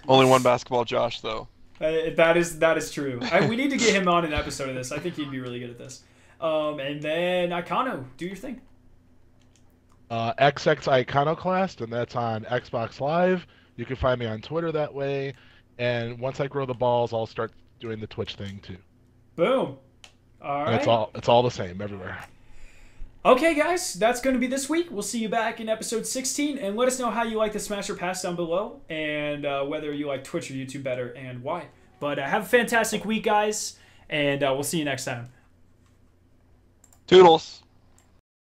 Only one basketball Josh, though. That is true. We need to get him on an episode of this. I think he'd be really good at this. And then Icono, do your thing. XX Iconoclast, and that's on Xbox Live. You can find me on Twitter that way. And once I grow the balls, I'll start doing the Twitch thing too. Boom. All And right. it's all the same everywhere. Okay, guys, that's going to be this week. We'll see you back in episode 16, and let us know how you like the Smash or Pass down below, and whether you like Twitch or YouTube better, and why. But have a fantastic week, guys, and we'll see you next time. Toodles.